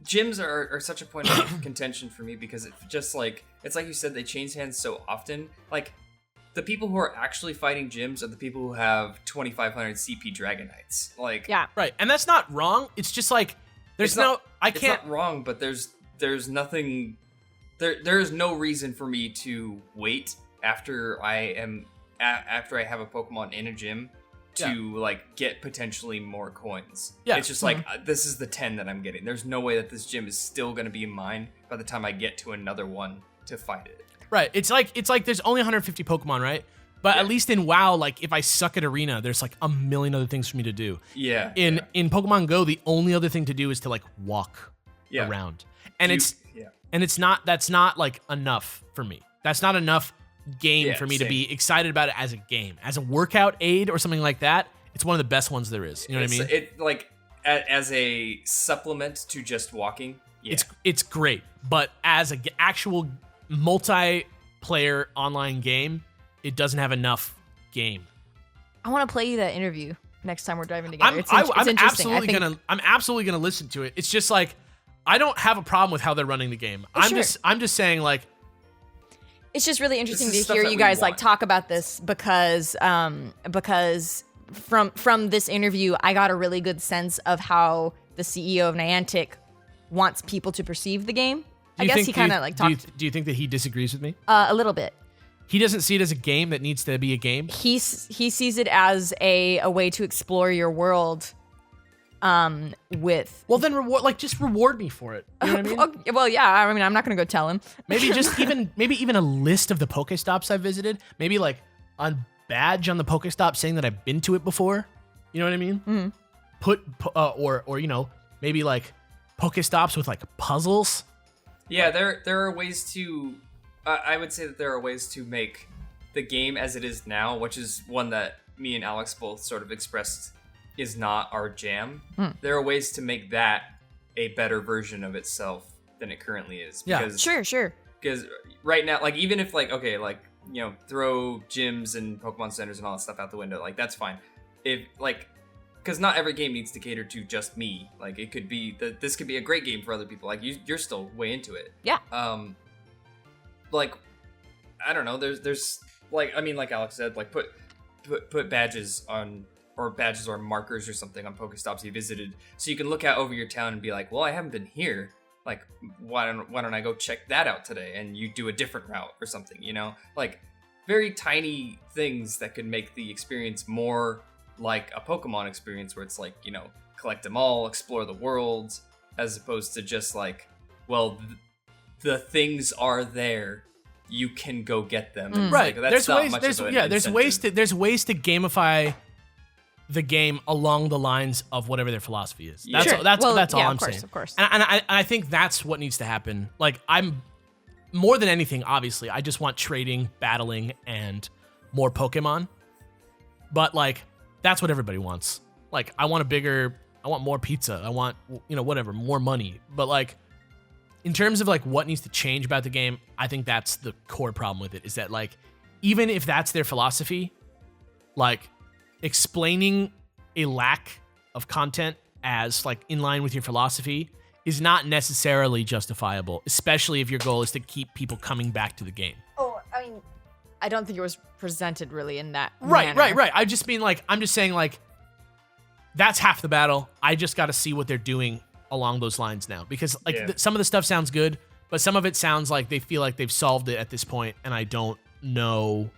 Gyms are such a point of contention for me because it's just like, it's like you said, they change hands so often. Like, the people who are actually fighting gyms are the people who have 2,500 CP Dragonites. Like, yeah, right, and that's not wrong. It's just like it's not wrong, but there's nothing. There is no reason for me to wait after I have a Pokemon in a gym to like get potentially more coins. Yeah, it's just like this is the 10 that I'm getting. There's no way that this gym is still going to be mine by the time I get to another one to fight it. Right. It's like there's only 150 Pokemon, right? But at least in WoW, like if I suck at Arena, there's like a million other things for me to do. Yeah. In Pokemon Go, the only other thing to do is to like walk. around. And that's not like enough for me. That's not enough game for me to be excited about it as a game. As a workout aid or something like that, it's one of the best ones there is. You know what I mean? It like as a supplement to just walking. Yeah. It's great, but as an actual multiplayer online game, it doesn't have enough game. I want to play you that interview next time we're driving together. I'm absolutely gonna listen to it. It's just like I don't have a problem with how they're running the game. I'm just saying like it's just really interesting to hear you guys like talk about this because from this interview I got a really good sense of how the CEO of Niantic wants people to perceive the game. I guess he kind of like talked. Do you think that he disagrees with me? A little bit. He doesn't see it as a game that needs to be a game. He sees it as a way to explore your world. With then just reward me for it. You know what I mean? Okay, well, yeah. I mean, I'm not gonna go tell him. Maybe just even a list of the Pokestops I've visited. Maybe like a badge on the Pokestop saying that I've been to it before. You know what I mean? Mm-hmm. Or you know, maybe like Pokestops with like puzzles. Yeah, there are ways to. I would say that there are ways to make the game as it is now, which is one that me and Alex both sort of expressed is not our jam. There are ways to make that a better version of itself than it currently is. Because, yeah, sure. Because right now, like even if like okay, like you know, throw gyms and Pokemon centers and all that stuff out the window, like that's fine. If like, because not every game needs to cater to just me. Like it could be that this could be a great game for other people. Like you're still way into it. Yeah. Like I don't know. There's like I mean, like Alex said, like put badges on. Or badges or markers or something on Pokestops you visited, so you can look out over your town and be like, well, I haven't been here. Like, why don't I go check that out today? And you do a different route or something, you know? Like, very tiny things that could make the experience more like a Pokemon experience where it's like, you know, collect them all, explore the world, as opposed to just like, well, the things are there. You can go get them. And right. Like, that's there's ways to gamify the game along the lines of whatever their philosophy is. That's all I'm saying. Of course. And I think that's what needs to happen. Like I'm more than anything, obviously, I just want trading, battling, and more Pokemon. But like that's what everybody wants. Like I want more pizza. I want whatever, more money. But like in terms of like what needs to change about the game, I think that's the core problem with it. Is that like even if that's their philosophy, like explaining a lack of content as like in line with your philosophy is not necessarily justifiable, especially if your goal is to keep people coming back to the game. Oh, I mean, I don't think it was presented really in that manner. Right. I'm just saying like that's half the battle. I just got to see what they're doing along those lines now because like some of the stuff sounds good, but some of it sounds like they feel like they've solved it at this point, and I don't know.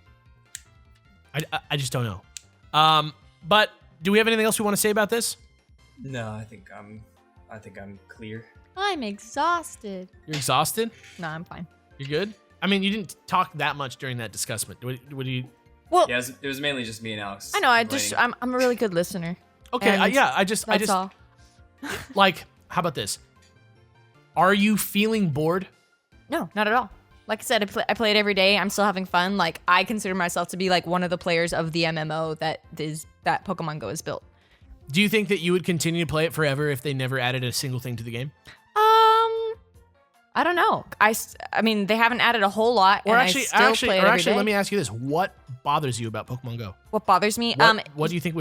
I just don't know. But do we have anything else we want to say about this? No, I think I'm clear. I'm exhausted. You're exhausted? No, I'm fine. You're good? I mean, you didn't talk that much during that discussion. What do you? Well, yeah, it was mainly just me and Alex. I know. I'm a really good listener. Okay. That's all. Like, how about this? Are you feeling bored? No, not at all. Like I said, I play it every day. I'm still having fun. Like I consider myself to be like one of the players of the MMO that Pokemon Go is built. Do you think that you would continue to play it forever if they never added a single thing to the game? I don't know. I mean, they haven't added a whole lot. Or and actually, I still play it every day. let me ask you this: what bothers you about Pokemon Go? What bothers me? What do you think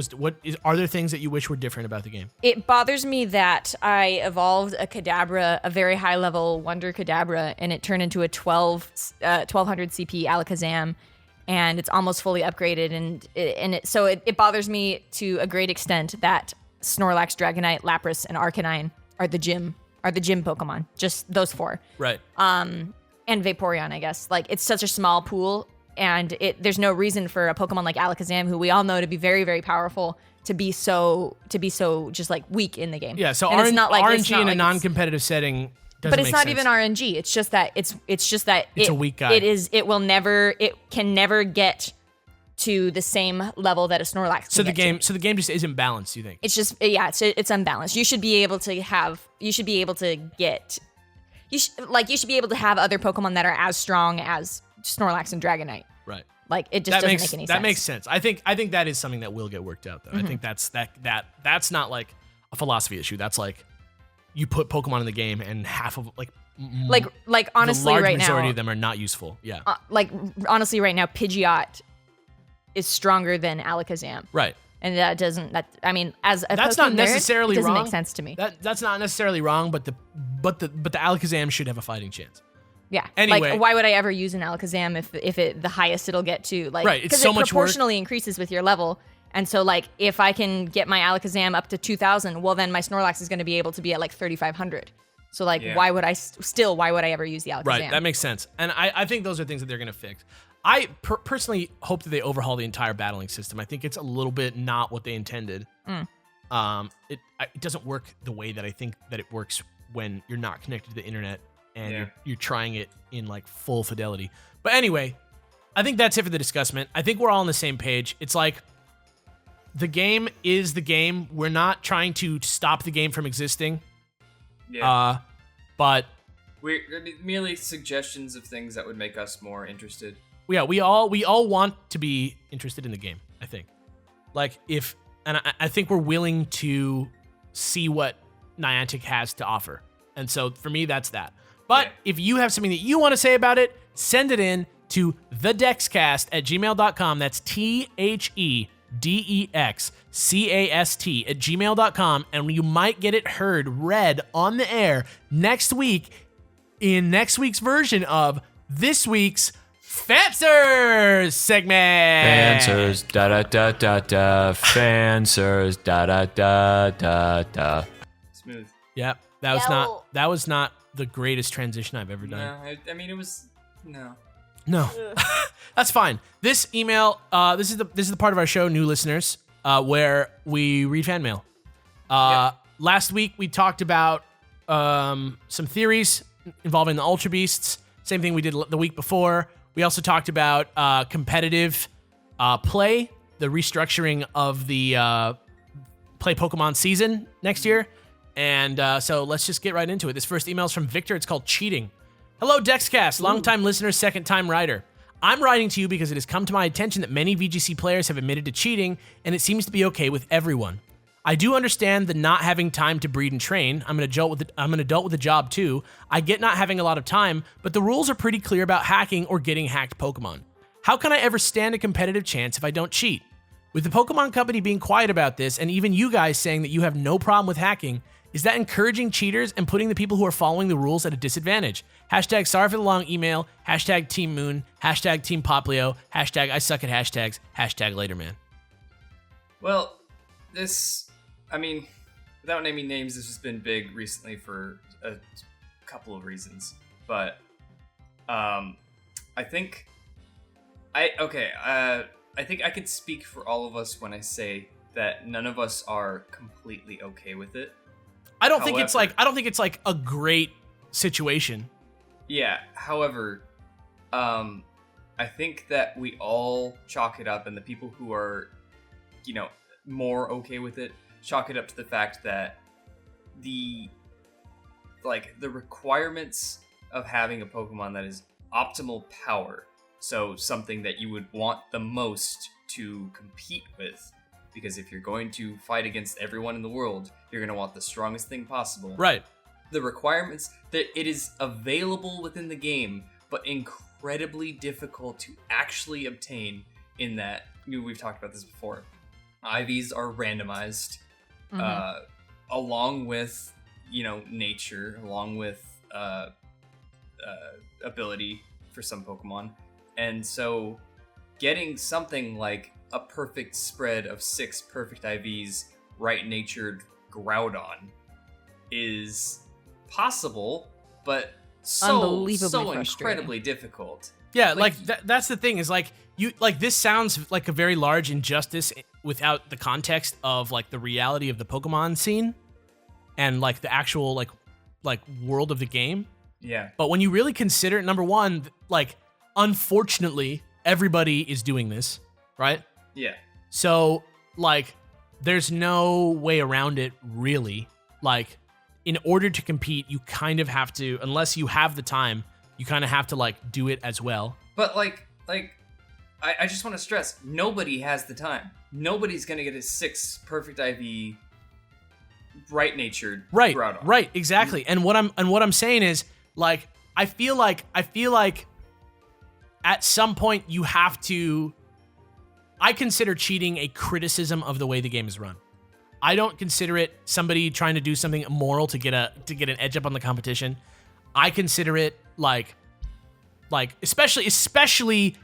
are there things that you wish were different about the game? It bothers me that I evolved a Kadabra, a very high level Wonder Kadabra, and it turned into a 1200 CP Alakazam, and it's almost fully upgraded, and it bothers me to a great extent that Snorlax, Dragonite, Lapras, and Arcanine are the gym Pokemon. Just those four. Right. And Vaporeon, I guess. Like it's such a small pool, and there's no reason for a Pokemon like Alakazam, who we all know to be very, very powerful, to be so just like weak in the game. Yeah. So it's not like RNG in a non-competitive setting doesn't but it's make not sense. even RNG. It's just that it's just that it's a weak guy. It can never get to the same level that a Snorlax can So the get game, to. so the game just isn't balanced. You think? It's just it's unbalanced. You should be able to have other Pokemon that are as strong as Snorlax and Dragonite. Right. Like it just doesn't make any sense. That makes sense. I think that is something that will get worked out though. I think that's not like a philosophy issue. That's like you put Pokemon in the game and half of like honestly the large right majority now of them are not useful. Yeah. Honestly right now Pidgeot is stronger than Alakazam. Right. And that doesn't I mean as a That's Pokemon not necessarily nerd, it doesn't wrong. make sense to me. That's not necessarily wrong, but the Alakazam should have a fighting chance. Yeah. Anyway. Like, why would I ever use an Alakazam if it the highest it'll get to? Like, right. It's because so it much work. proportionally increases with your level. And so, like, if I can get my Alakazam up to 2,000, well, then my Snorlax is going to be able to be at like 3,500. So, like, why would I ever use the Alakazam? Right. That makes sense. And I think those are things that they're going to fix. I personally hope that they overhaul the entire battling system. I think it's a little bit not what they intended. It doesn't work the way that I think that it works when you're not connected to the internet and you're trying it in like full fidelity. But anyway, I think that's it for the discussment. I think we're all on the same page. It's like the game is the game. We're not trying to stop the game from existing. Yeah. But we're merely suggestions of things that would make us more interested. Yeah, we all want to be interested in the game, I think. Like I think we're willing to see what Niantic has to offer. And so for me, that's that. But if you have something that you want to say about it, send it in to thedexcast@gmail.com. That's THEDEXCAST@gmail.com. And you might get it read on the air next week in next week's version of this week's Fanswers segment. Fanswers, da da da da da. Fanswers, da da da da da. Smooth. Yep, that was not the greatest transition I've ever done. No, I mean it was no. That's fine. This email, this is the part of our show, new listeners, where we read fan mail. Last week we talked about some theories involving the Ultra Beasts. Same thing we did the week before. We also talked about competitive play, the restructuring of the Play Pokemon season next year. And so let's just get right into it. This first email is from Victor. It's called Cheating. Hello, DexCast, longtime listener, second-time writer. I'm writing to you because it has come to my attention that many VGC players have admitted to cheating, and it seems to be okay with everyone. I do understand the not having time to breed and train. I'm an adult with a job too. I get not having a lot of time, but the rules are pretty clear about hacking or getting hacked Pokemon. How can I ever stand a competitive chance if I don't cheat? With the Pokemon Company being quiet about this, and even you guys saying that you have no problem with hacking, is that encouraging cheaters and putting the people who are following the rules at a disadvantage? Hashtag sorry for the long email. Hashtag Team Moon. Hashtag Team Poplio. Hashtag I suck at hashtags. Hashtag later, man. Well, I mean, without naming names, this has been big recently for a couple of reasons. But I think I think I could speak for all of us when I say that none of us are completely okay with it. I don't think it's like a great situation. Yeah. However, I think that we all chalk it up, and the people who are, more okay with it, chalk it up to the fact that the requirements of having a Pokemon that is optimal power, so something that you would want the most to compete with, because if you're going to fight against everyone in the world, you're going to want the strongest thing possible. Right. The requirements that it is available within the game, but incredibly difficult to actually obtain in that, we've talked about this before, IVs are randomized, along with, nature, along with ability for some Pokemon. And so getting something like a perfect spread of 6 perfect IVs right-natured Groudon is possible, but so incredibly difficult. Yeah, that's the thing is this sounds like a very large injustice without the context of like the reality of the Pokemon scene and like the actual like world of the game. Yeah. But when you really consider it, number one, like unfortunately everybody is doing this. right? Yeah. So, like, there's no way around it, really. Like, in order to compete, you kind of have to, unless you have the time, you kind of have to, like, do it as well. But, I just want to stress, nobody has the time. Nobody's going to get a 6 perfect IV right-natured Groudon. Right, exactly. And what I'm saying is, like, I feel like at some point you have to. I consider cheating a criticism of the way the game is run. I don't consider it somebody trying to do something immoral to get an edge up on the competition. I consider it like especially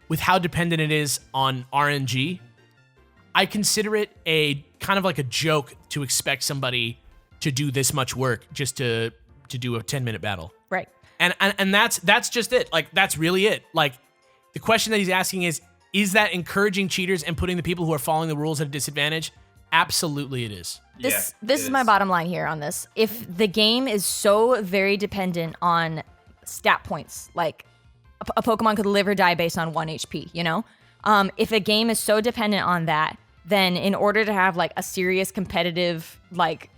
with how dependent it is on RNG. I consider it a kind of like a joke to expect somebody to do this much work just to do a 10-minute battle. Right. And that's just it. Like, that's really it. Like, the question that he's asking is that encouraging cheaters and putting the people who are following the rules at a disadvantage? Absolutely it is. This is my bottom line here on this. If the game is so very dependent on stat points, like a Pokemon could live or die based on 1 HP, you know? If a game is so dependent on that, then in order to have like a serious competitive like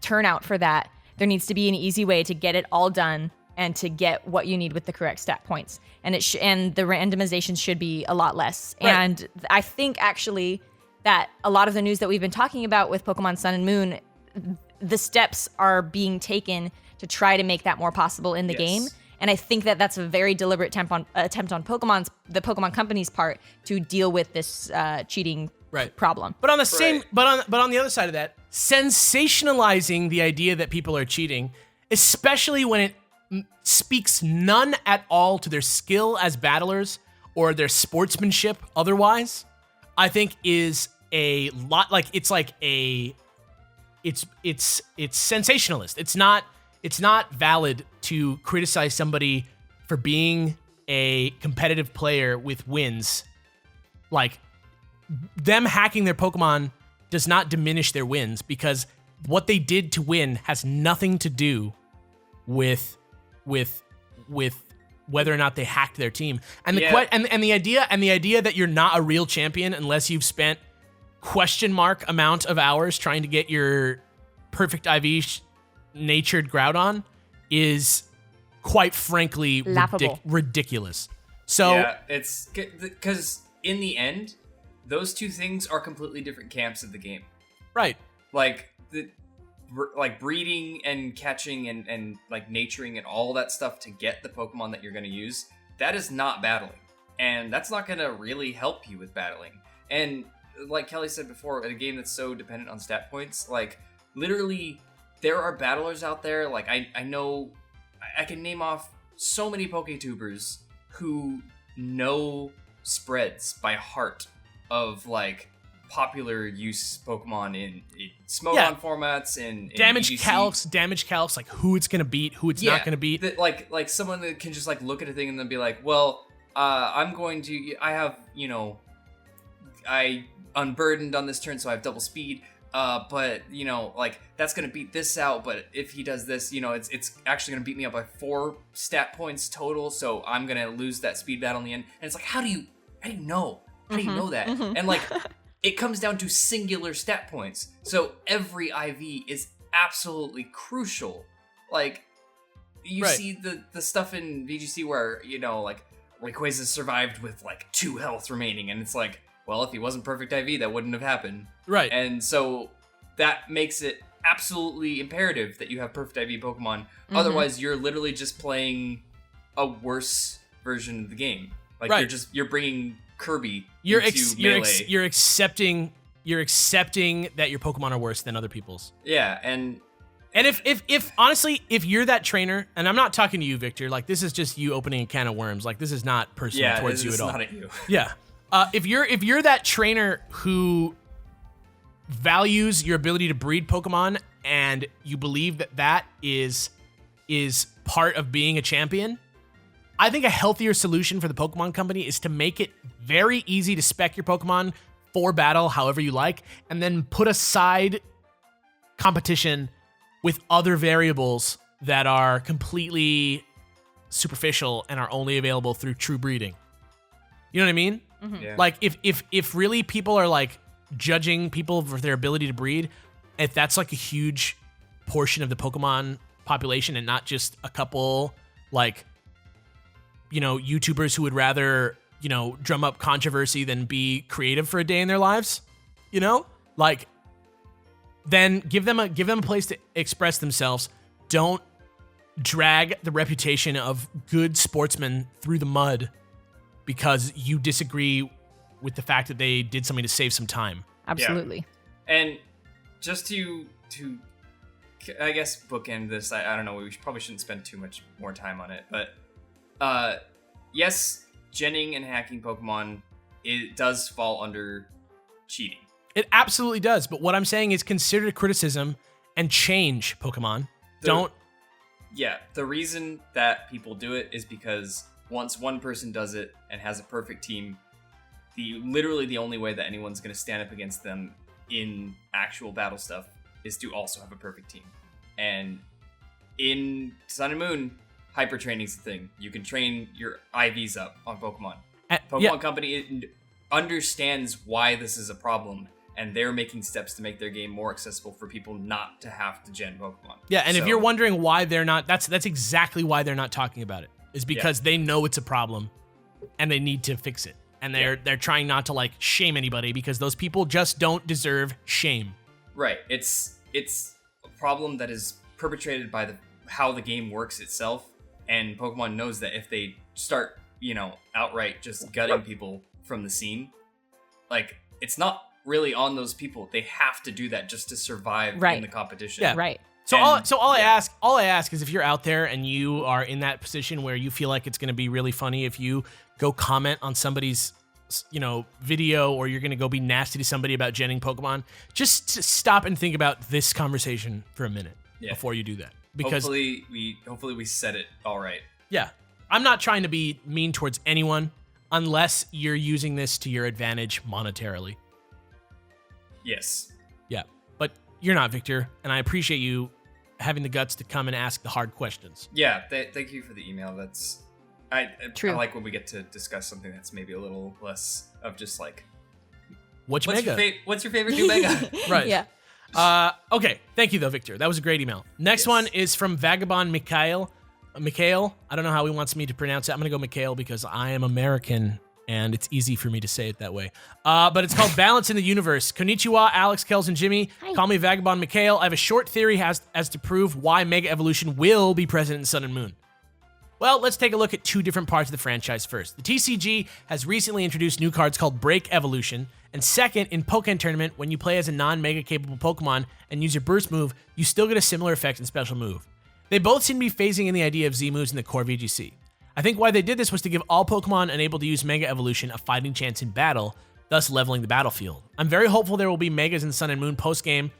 turnout for that, there needs to be an easy way to get it all done and to get what you need with the correct stat points. And and the randomization should be a lot less. Right. And I think actually that a lot of the news that we've been talking about with Pokemon Sun and Moon, the steps are being taken to try to make that more possible in the game. And I think that that's a very deliberate attempt on the Pokemon company's part to deal with this cheating problem. But on the but on the other side of that, sensationalizing the idea that people are cheating, especially when it speaks none at all to their skill as battlers or their sportsmanship otherwise, I think is a lot. Like, it's sensationalist. It's not valid to criticize somebody for being a competitive player with wins. Like, them hacking their Pokemon does not diminish their wins, because what they did to win has nothing to do with whether or not they hacked their team. And the idea that you're not a real champion unless you've spent question mark amount of hours trying to get your perfect IV natured Groudon is quite frankly ridiculous. So yeah, it's because in the end, those two things are completely different camps of the game. Right. Like breeding and catching and like naturing and all that stuff to get the Pokemon that you're going to use, that is not battling. And that's not going to really help you with battling. And like Kelly said before, in a game that's so dependent on stat points, like literally there are battlers out there. Like I know I can name off so many PokeTubers who know spreads by heart of like popular use Pokemon in Smogon formats and damage EGC. calcs, like who it's gonna beat, who it's not gonna beat. Like someone that can just like look at a thing and then be like, well, I have, I unburdened on this turn, so I have double speed. But like that's gonna beat this out. But if he does this, it's actually gonna beat me up by 4 stat points total. So I'm gonna lose that speed battle in the end. And it's like, how do you know? How do you know that? And like, it comes down to singular stat points. So every IV is absolutely crucial. Like, you see the stuff in VGC where, like, Rayquaza survived with, like, 2 health remaining. And it's like, well, if he wasn't perfect IV, that wouldn't have happened. Right. And so that makes it absolutely imperative that you have perfect IV Pokemon. Otherwise, you're literally just playing a worse version of the game. Like, you're bringing Kirby into Melee. You're accepting that your Pokemon are worse than other people's. Yeah, and if honestly, if you're that trainer, and I'm not talking to you, Victor, like this is just you opening a can of worms. Like this is not personal towards you at all. Not at you. Yeah. If you're that trainer who values your ability to breed Pokemon and you believe that is part of being a champion, I think a healthier solution for the Pokemon Company is to make it very easy to spec your Pokemon for battle however you like, and then put aside competition with other variables that are completely superficial and are only available through true breeding. You know what I mean? Yeah. Like if really people are like judging people for their ability to breed, if that's like a huge portion of the Pokemon population and not just a couple like, you know, YouTubers who would rather, you know, drum up controversy than be creative for a day in their lives, you know, like then give them a place to express themselves. Don't drag the reputation of good sportsmen through the mud because you disagree with the fact that they did something to save some time. Absolutely. Yeah. And just to I guess bookend this, I don't know, we probably shouldn't spend too much more time on it, but yes, genning and hacking Pokemon, it does fall under cheating. It absolutely does, but what I'm saying is consider criticism and change Pokemon. Yeah, the reason that people do it is because once one person does it and has a perfect team, literally the only way that anyone's going to stand up against them in actual battle stuff is to also have a perfect team. And in Sun and Moon, hyper training is the thing. You can train your IVs up on Pokemon. Pokemon Company understands why this is a problem, and they're making steps to make their game more accessible for people not to have to gen Pokemon. Yeah, and if you're wondering why they're not, that's exactly why they're not talking about it. Is because they know it's a problem, and they need to fix it. And they're trying not to like shame anybody because those people just don't deserve shame. Right. It's a problem that is perpetrated by how the game works itself, and Pokemon knows that if they start, you know, outright just gutting people from the scene, like it's not really on those people. They have to do that just to survive in the competition. Yeah. Right. So all I ask is if you're out there and you are in that position where you feel like it's going to be really funny if you go comment on somebody's, you know, video, or you're going to go be nasty to somebody about genning Pokemon, just stop and think about this conversation for a minute before you do that. Because hopefully we said it all right. Yeah. I'm not trying to be mean towards anyone unless you're using this to your advantage monetarily. Yes. Yeah. But you're not, Victor, and I appreciate you having the guts to come and ask the hard questions. Yeah, thank you for the email. That's I like when we get to discuss something that's maybe a little less of just like what's your favorite new mega? Right. Yeah. Okay. Thank you though, Victor. That was a great email. Next one is from Vagabond Mikhail. Mikhail, I don't know how he wants me to pronounce it. I'm gonna go Mikhail because I am American and it's easy for me to say it that way. But it's called Balance in the Universe. Konnichiwa, Alex, Kellz, and Jimmy. Hi. Call me Vagabond Mikhail. I have a short theory as to prove why Mega Evolution will be present in Sun and Moon. Well, let's take a look at two different parts of the franchise first. The TCG has recently introduced new cards called Break Evolution, and second, in Pokken Tournament, when you play as a non-Mega capable Pokemon and use your Burst move, you still get a similar effect and special move. They both seem to be phasing in the idea of Z moves in the core VGC. I think why they did this was to give all Pokemon unable to use Mega Evolution a fighting chance in battle, thus leveling the battlefield. I'm very hopeful there will be Megas in Sun and Moon post-game,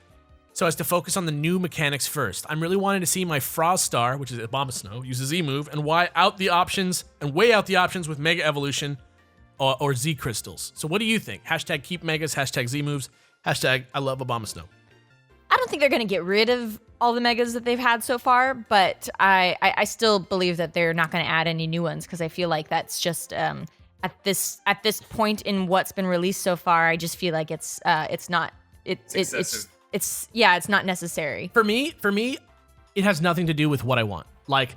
so as to focus on the new mechanics first. I'm really wanting to see my Froststar, which is Abomasnow, use a Z move, and weigh out the options with Mega Evolution or Z Crystals. So what do you think? Hashtag keep Megas, hashtag Z moves, hashtag I love Abomasnow. I don't think they're going to get rid of all the megas that they've had so far, but I still believe that they're not going to add any new ones because I feel like that's just at this point in what's been released so far. I just feel like it's not necessary. For me, it has nothing to do with what I want. Like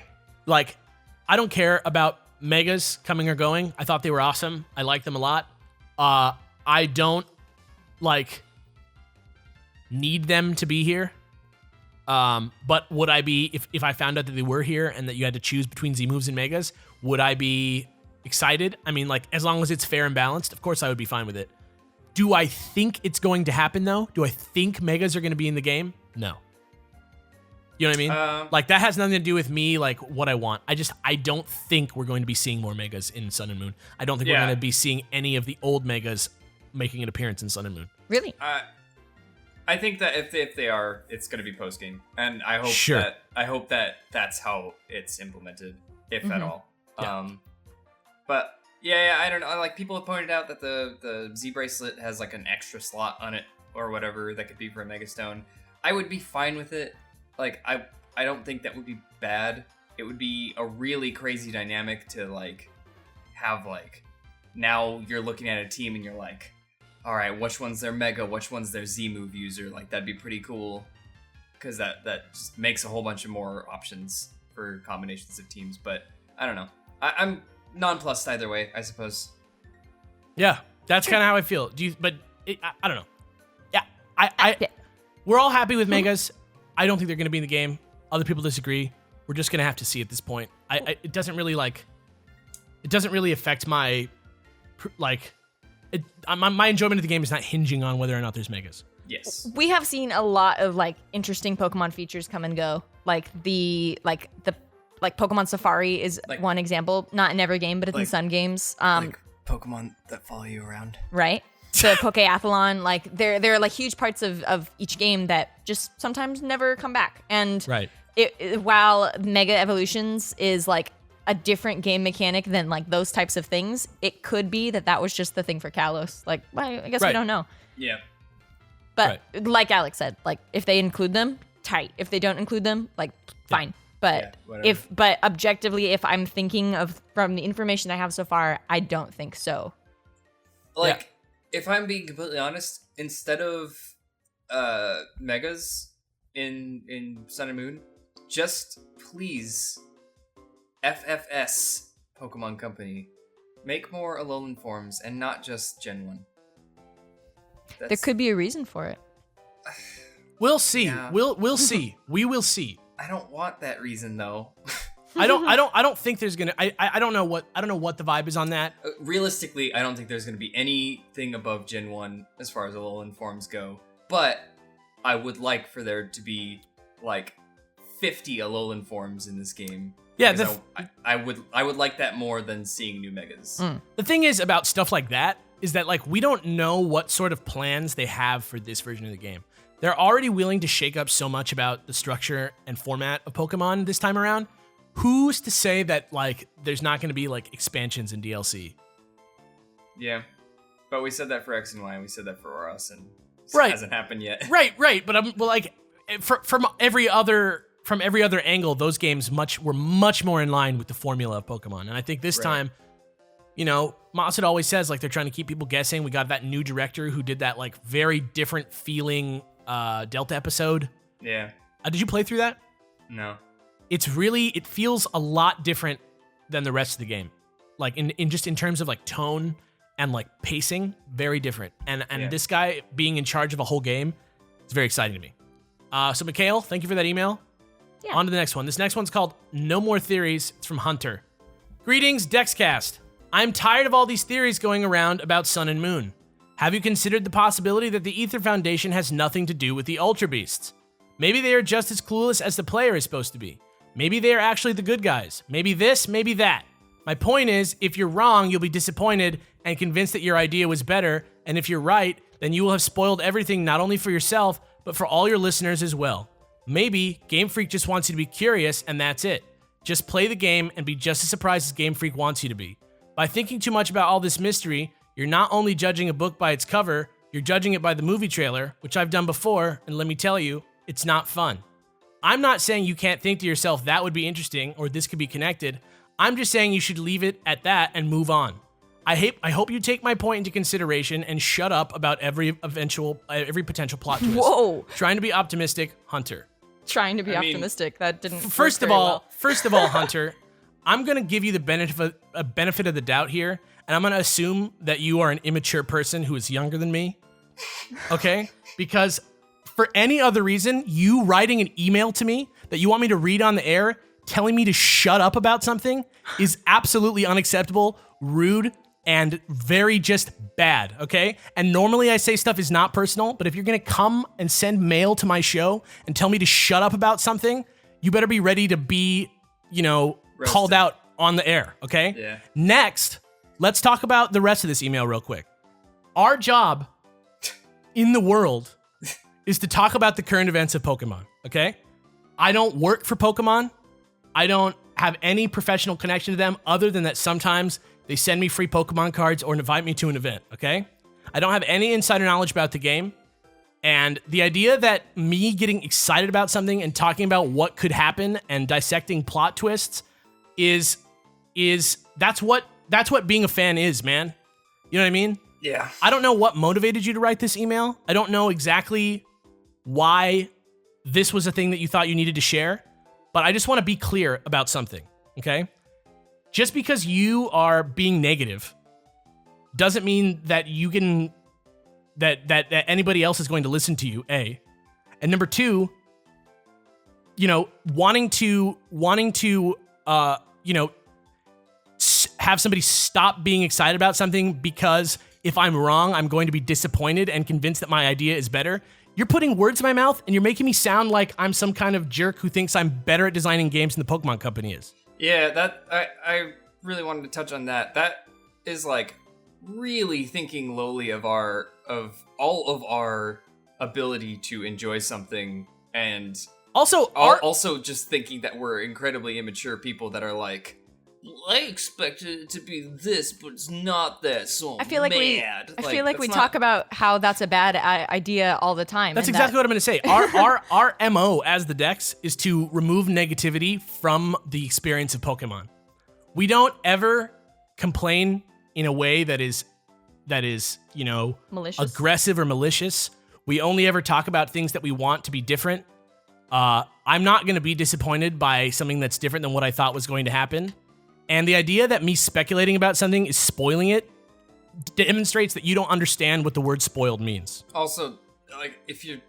I don't care about megas coming or going. I thought they were awesome. I like them a lot. I don't need them to be here. But would I be, if I found out that they were here and that you had to choose between Z moves and megas, would I be excited? I mean, as long as it's fair and balanced, of course I would be fine with it. Do I think it's going to happen though? Do I think megas are going to be in the game? No. You know what I mean? That has nothing to do with me, what I want. I don't think we're going to be seeing more megas in Sun and Moon. I don't think we're going to be seeing any of the old megas making an appearance in Sun and Moon. Really? I think that if they are, it's going to be post game, and I hope that that's how it's implemented, if at all. Yeah. But yeah, I don't know. People have pointed out that the Z bracelet has an extra slot on it or whatever that could be for a Mega Stone. I would be fine with it. I don't think that would be bad. It would be a really crazy dynamic to have now you're looking at a team and you're like, all right, which one's their Mega, which one's their Z move user? Like, that'd be pretty cool, because that just makes a whole bunch of more options for combinations of teams. But I don't know. I'm nonplussed either way, I suppose. Yeah, that's kind of how I feel. I don't know. Yeah, we're all happy with Megas. I don't think they're going to be in the game. Other people disagree. We're just going to have to see at this point. It doesn't really affect my my enjoyment of the game is not hinging on whether or not there's Megas. Yes. We have seen a lot of interesting Pokemon features come and go. Like Pokemon Safari is one example, not in every game, but it's in some games. Like Pokemon that follow you around. Right? The Pokeathlon, there are huge parts of each game that just sometimes never come back. And right. While Mega Evolutions is a different game mechanic than those types of things, it could be that was just the thing for Kalos. I guess we don't know. Yeah. But like Alex said, if they include them, tight. If they don't include them, fine. But but objectively, if I'm thinking from the information I have so far, I don't think so. If I'm being completely honest, instead of Megas in Sun and Moon, just please, FFS Pokemon Company, make more Alolan forms and not just Gen 1. There could be a reason for it. We'll see. Yeah. We'll see. We will see. I don't want that reason though. I don't think there's gonna. I don't know what the vibe is on that. Realistically, I don't think there's gonna be anything above Gen 1 as far as Alolan forms go. But I would like for there to be 50 Alolan forms in this game. Yeah, I would like that more than seeing new Megas. The thing is about stuff like that is that we don't know what sort of plans they have for this version of the game. They're already willing to shake up so much about the structure and format of Pokemon this time around. Who's to say that there's not going to be expansions in DLC? Yeah, but we said that for X and Y, and we said that for Oros, and it hasn't happened yet. Right. But from every other angle, those games were much more in line with the formula of Pokemon, and I think this time, Mossad always says they're trying to keep people guessing. We got that new director who did that very different feeling Delta episode. Yeah. Did you play through that? No. It feels a lot different than the rest of the game. In terms of tone and pacing, very different. And this guy being in charge of a whole game, it's very exciting to me. So Mikhail, thank you for that email. Yeah. On to the next one. This next one's called No More Theories. It's from Hunter. Greetings, Dexcast. I'm tired of all these theories going around about Sun and Moon. Have you considered the possibility that the Ether Foundation has nothing to do with the Ultra Beasts? Maybe they are just as clueless as the player is supposed to be. Maybe they are actually the good guys. Maybe this, maybe that. My point is, if you're wrong, you'll be disappointed and convinced that your idea was better, and if you're right, then you will have spoiled everything not only for yourself, but for all your listeners as well. Maybe Game Freak just wants you to be curious, and that's it. Just play the game and be just as surprised as Game Freak wants you to be. By thinking too much about all this mystery, you're not only judging a book by its cover, you're judging it by the movie trailer, which I've done before, and let me tell you, it's not fun. I'm not saying you can't think to yourself that would be interesting or this could be connected. I'm just saying you should leave it at that and move on. I hope you take my point into consideration and shut up about every potential plot twist. Whoa. Trying to be optimistic, Hunter. Trying to be optimistic. That didn't. First of all, Hunter, I'm gonna give you the benefit of the doubt here, and I'm gonna assume that you are an immature person who is younger than me. Okay? Because for any other reason, you writing an email to me that you want me to read on the air, telling me to shut up about something, is absolutely unacceptable, rude, and very just bad, okay? And normally I say stuff is not personal, but if you're gonna come and send mail to my show and tell me to shut up about something, you better be ready to be, called out on the air, okay? Yeah. Next, let's talk about the rest of this email real quick. Our job in the world is to talk about the current events of Pokemon, okay? I don't work for Pokemon. I don't have any professional connection to them other than that sometimes they send me free Pokemon cards or invite me to an event, okay? I don't have any insider knowledge about the game. And the idea that me getting excited about something and talking about what could happen and dissecting plot twists is that's what being a fan is, man. You know what I mean? Yeah. I don't know what motivated you to write this email. I don't know exactly why this was a thing that you thought you needed to share, but I just want to be clear about something, okay? Just because you are being negative doesn't mean that you can that anybody else is going to listen to you, A. And number two, you know, wanting to have somebody stop being excited about something because if I'm wrong, I'm going to be disappointed and convinced that my idea is better. You're putting words in my mouth and you're making me sound like I'm some kind of jerk who thinks I'm better at designing games than the Pokemon Company is. Yeah, that I really wanted to touch on that. That is like really thinking lowly of all of our ability to enjoy something, and also just thinking that we're incredibly immature people that are like, I expected it to be this, but it's not that, so I feel like mad. I feel like we talk about how that's a bad idea all the time. That's exactly what I'm going to say. Our MO as the Dex is to remove negativity from the experience of Pokemon. We don't ever complain in a way that is, you know, malicious, aggressive or malicious. We only ever talk about things that we want to be different. I'm not going to be disappointed by something that's different than what I thought was going to happen. And the idea that me speculating about something is spoiling it demonstrates that you don't understand what the word spoiled means. Also, like, if you're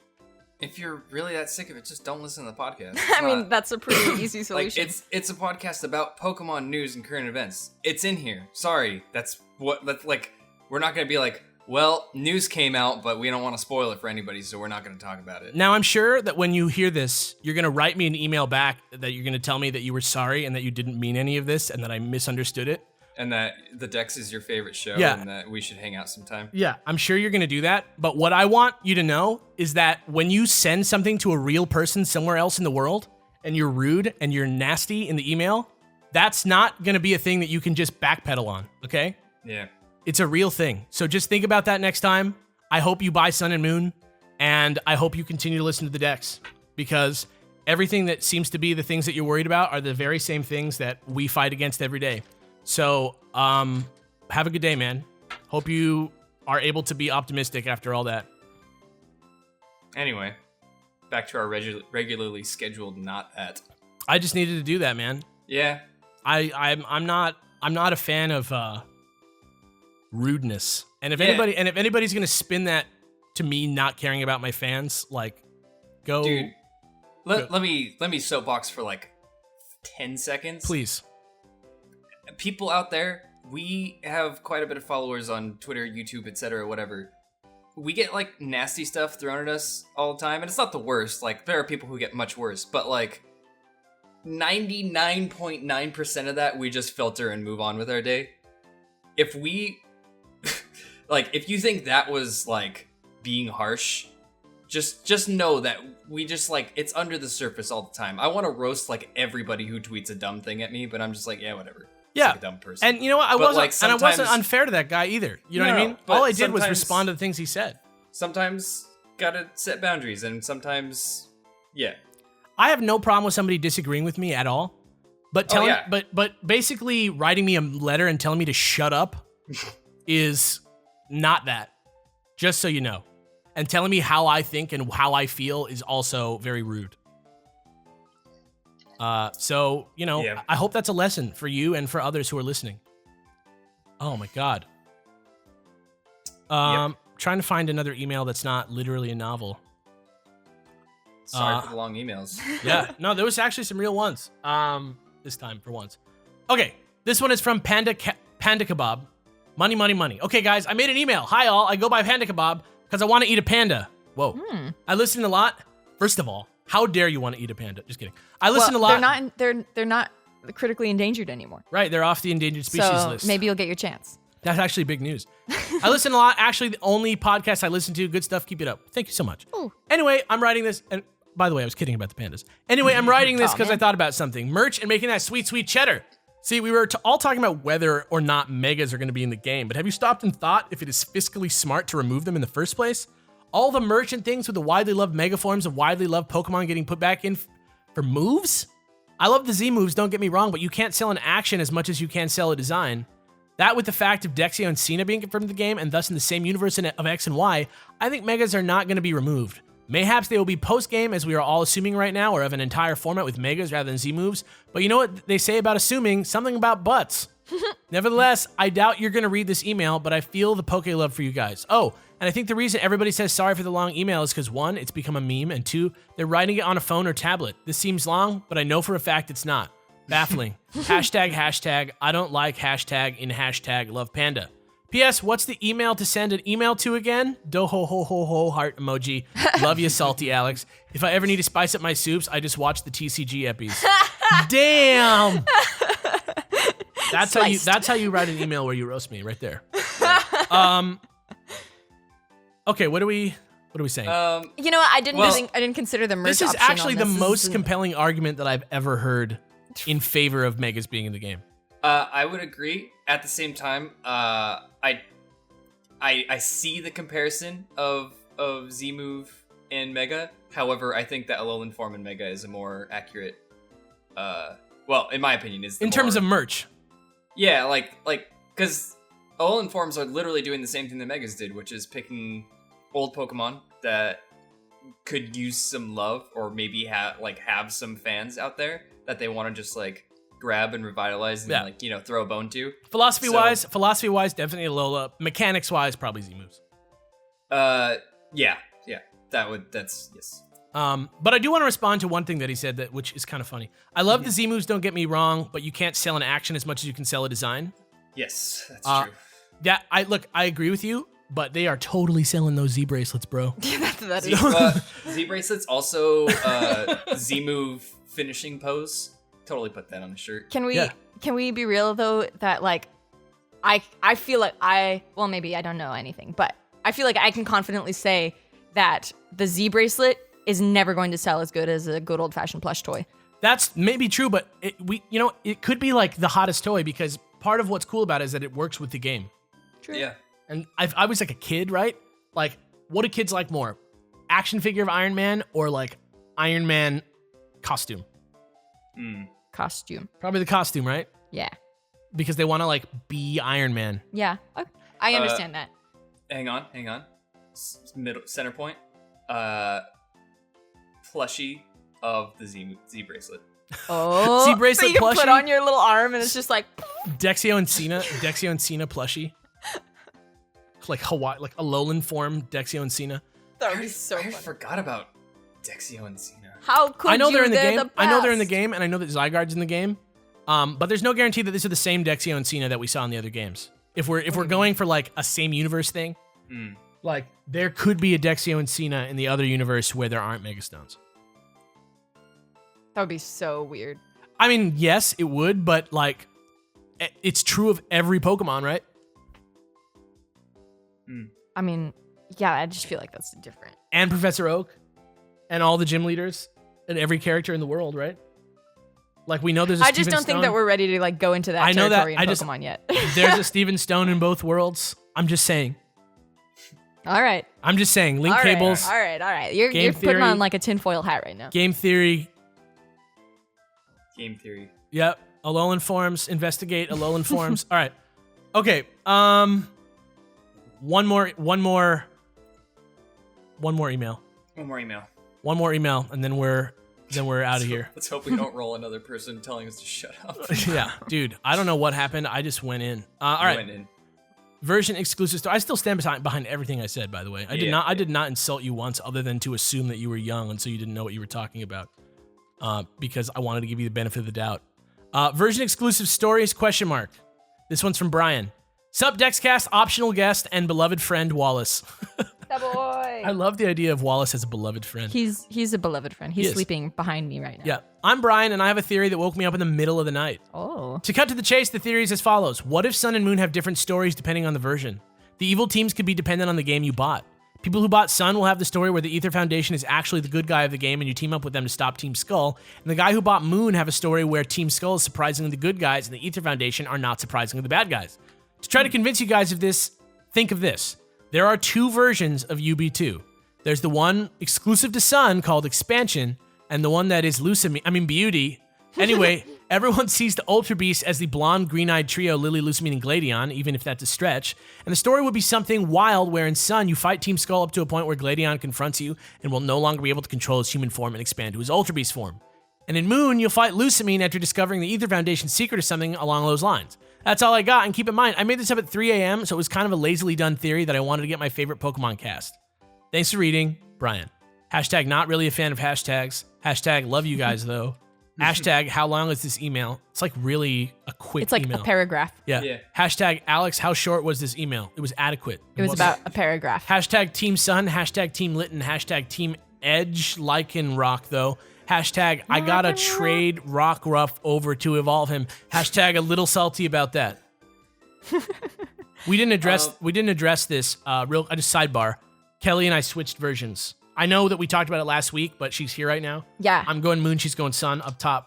really that sick of it, just don't listen to the podcast. I mean, that's a pretty easy solution. Like, it's a podcast about Pokemon news and current events. It's in here. Sorry, that's like, we're not going to be like, well, news came out, but we don't want to spoil it for anybody, so we're not going to talk about it. Now, I'm sure that when you hear this, you're going to write me an email back that you're going to tell me that you were sorry and that you didn't mean any of this and that I misunderstood it. And that the Dex is your favorite show, yeah, and that we should hang out sometime. Yeah, I'm sure you're going to do that. But what I want you to know is that when you send something to a real person somewhere else in the world and you're rude and you're nasty in the email, that's not going to be a thing that you can just backpedal on, okay? Yeah. It's a real thing. So just think about that next time. I hope you buy Sun and Moon, and I hope you continue to listen to the Dex, because everything that seems to be the things that you're worried about are the very same things that we fight against every day. So, have a good day, man. Hope you are able to be optimistic after all that. Anyway, back to our regularly scheduled not at. I just needed to do that, man. Yeah. I'm not a fan of rudeness. And if anybody's gonna spin that to me not caring about my fans, like, go. Dude, let me soapbox for like 10 seconds. Please. People out there, we have quite a bit of followers on Twitter, YouTube, etc., whatever. We get like nasty stuff thrown at us all the time, and it's not the worst. Like, there are people who get much worse, but like 99.9% of that we just filter and move on with our day. If we like, if you think that was like being harsh, just know that we just like, it's under the surface all the time. I want to roast like everybody who tweets a dumb thing at me, but I'm just like, yeah, whatever. Yeah, like a dumb person. And you know what? I wasn't unfair to that guy either. You know what I mean? All I did was respond to the things he said. Sometimes gotta set boundaries, and sometimes, yeah. I have no problem with somebody disagreeing with me at all, but but basically writing me a letter and telling me to shut up is not that. Just so you know, and telling me how I think and how I feel is also very rude. So, you know, yeah. I hope that's a lesson for you and for others who are listening. Oh my God. Trying to find another email that's not literally a novel. Sorry for the long emails. Yeah, no, there was actually some real ones. This time for once. Okay, this one is from Panda Kebab. Money, money, money. Okay, guys, I made an email. Hi, all. I go by Panda Kebab because I want to eat a panda. Whoa. I listen a lot. First of all, how dare you want to eat a panda? Just kidding. I listen a lot. They're not critically endangered anymore. Right, they're off the endangered species list. Maybe you'll get your chance. That's actually big news. I listen a lot. Actually, the only podcast I listen to. Good stuff. Keep it up. Thank you so much. Ooh. Anyway, I'm writing this. And by the way, I was kidding about the pandas. Anyway, I'm writing this because I thought about something. Merch and making that sweet, sweet cheddar. See, we were all talking about whether or not megas are going to be in the game, but have you stopped and thought if it is fiscally smart to remove them in the first place? All the merch and things with the widely loved mega forms of widely loved Pokemon getting put back in for moves? I love the Z moves, don't get me wrong, but you can't sell an action as much as you can sell a design. That with the fact of Dexio and Cena being confirmed in the game and thus in the same universe of X and Y, I think Megas are not going to be removed. Mayhaps they will be post-game, as we are all assuming right now, or have an entire format with Megas rather than Z-moves. But you know what they say about assuming? Something about butts. Nevertheless, I doubt you're going to read this email, but I feel the Poke love for you guys. Oh, and I think the reason everybody says sorry for the long email is because 1, it's become a meme, and 2, they're writing it on a phone or tablet. This seems long, but I know for a fact it's not. Baffling. hashtag, I don't like hashtag in hashtag love panda. P.S. What's the email to send an email to again? Do ho ho ho ho heart emoji. Love you, salty Alex. If I ever need to spice up my soups, I just watch the TCG eppies. Damn. That's how you write an email where you roast me right there. Okay, what are we saying? You know what? I didn't consider the merch. This is option actually on the this. most compelling argument that I've ever heard in favor of Megas being in the game. I would agree. At the same time, I see the comparison of Z-Move and Mega. However, I think that Alolan form in Mega is a more accurate. Well, in my opinion, is in terms of merch. Yeah, like because Alolan forms are literally doing the same thing that Megas did, which is picking old Pokemon that could use some love, or maybe have some fans out there that they want to just like grab and revitalize and throw a bone to. Philosophy wise, definitely Alola. Mechanics wise, probably Z moves. Yeah. That's yes. But I do want to respond to one thing that he said which is kind of funny. I love the Z moves, don't get me wrong, but you can't sell an action as much as you can sell a design. Yes, that's true. Yeah, I agree with you, but they are totally selling those Z bracelets, bro. that is. Z bracelets also Z move finishing pose. Totally put that on the shirt. Can we be real though that like I feel like maybe I don't know anything, but I feel like I can confidently say that the Z bracelet is never going to sell as good as a good old fashioned plush toy. That's maybe true, but it could be like the hottest toy because part of what's cool about it is that it works with the game. True. Yeah. And I was like a kid, right? Like, what do kids like more? Action figure of Iron Man or like Iron Man costume? Costume. Probably the costume, right? Yeah. Because they want to like be Iron Man. Yeah. Okay. I understand that. Hang on. Middle center point. Plushie of the Z bracelet. Oh, Z bracelet so you plushie. Put on your little arm and it's just like Dexio and Cena plushie. Like Hawaii, like Alolan form Dexio and Cena. that would be so I funny. forgot about Dexio and Cena. How could I know you? they're in the game. The I know they're in the best. game, and I know that Zygarde's in the game. But there's no guarantee that these are the same Dexio and Cena that we saw in the other games. If we're going for like a same universe thing, like there could be a Dexio and Cena in the other universe where there aren't Megastones. That would be so weird. I mean, yes, it would, but like, it's true of every Pokemon, right? I mean, yeah, I just feel like that's different. And Professor Oak, and all the gym leaders, and every character in the world, right? Like we know there's a I just Steven don't Stone. think that we're ready to like go into that I know that. territory in Pokemon yet. There's a Steven Stone in both worlds. I'm just saying. All right. I'm just saying. Link All right, cables. All right. You're Game putting theory. on like a tinfoil hat right now. Game theory. Game theory. Yep. Alolan forms. Investigate Alolan forms. All right. Okay. One more email. One more email. One more email, and then we're out of here. Let's hope we don't roll another person telling us to shut up. Yeah, dude. I don't know what happened. I just went in. All right. Went in. Version exclusive store. I still stand behind everything I said, by the way. I did not insult you once other than to assume that you were young and so you didn't know what you were talking about. Because I wanted to give you the benefit of the doubt. Version exclusive stories, ? This one's from Brian. Sup, Dexcast, optional guest, and beloved friend, Wallace. That boy. I love the idea of Wallace as a beloved friend. He's a beloved friend. He's sleeping behind me right now. Yeah. I'm Brian, and I have a theory that woke me up in the middle of the night. Oh. To cut to the chase, the theory is as follows. What if Sun and Moon have different stories depending on the version? The evil teams could be dependent on the game you bought. People who bought Sun will have the story where the Aether Foundation is actually the good guy of the game and you team up with them to stop Team Skull. And the guy who bought Moon have a story where Team Skull is surprisingly the good guys and the Aether Foundation are not surprisingly the bad guys. To try to convince you guys of this, think of this. There are two versions of UB2. There's the one exclusive to Sun called Expansion, and the one that is Beauty. Anyway, Everyone sees the Ultra Beast as the blonde, green-eyed trio Lily, Lusamine, and Gladion, even if that's a stretch. And the story would be something wild where in Sun, you fight Team Skull up to a point where Gladion confronts you and will no longer be able to control his human form and expand to his Ultra Beast form. And in Moon, you'll fight Lusamine after discovering the Ether Foundation's secret or something along those lines. That's all I got, and keep in mind, I made this up at 3 a.m., so it was kind of a lazily done theory that I wanted to get my favorite Pokemon cast. Thanks for reading, Brian. Hashtag not really a fan of hashtags. Hashtag love you guys, though. Hashtag how long is this email? It's like really a quick It's like email. a paragraph. Yeah. Hashtag Alex, how short was this email? It was adequate. It was about a paragraph. Hashtag Team Sun, hashtag Team Litten, hashtag Team Edge, Lycanroc, though. Hashtag I gotta trade Rockruff over to evolve him. Hashtag a little salty about that. We didn't address this. Just sidebar. Kelly and I switched versions. I know that we talked about it last week, but she's here right now. Yeah. I'm going Moon, she's going Sun up top.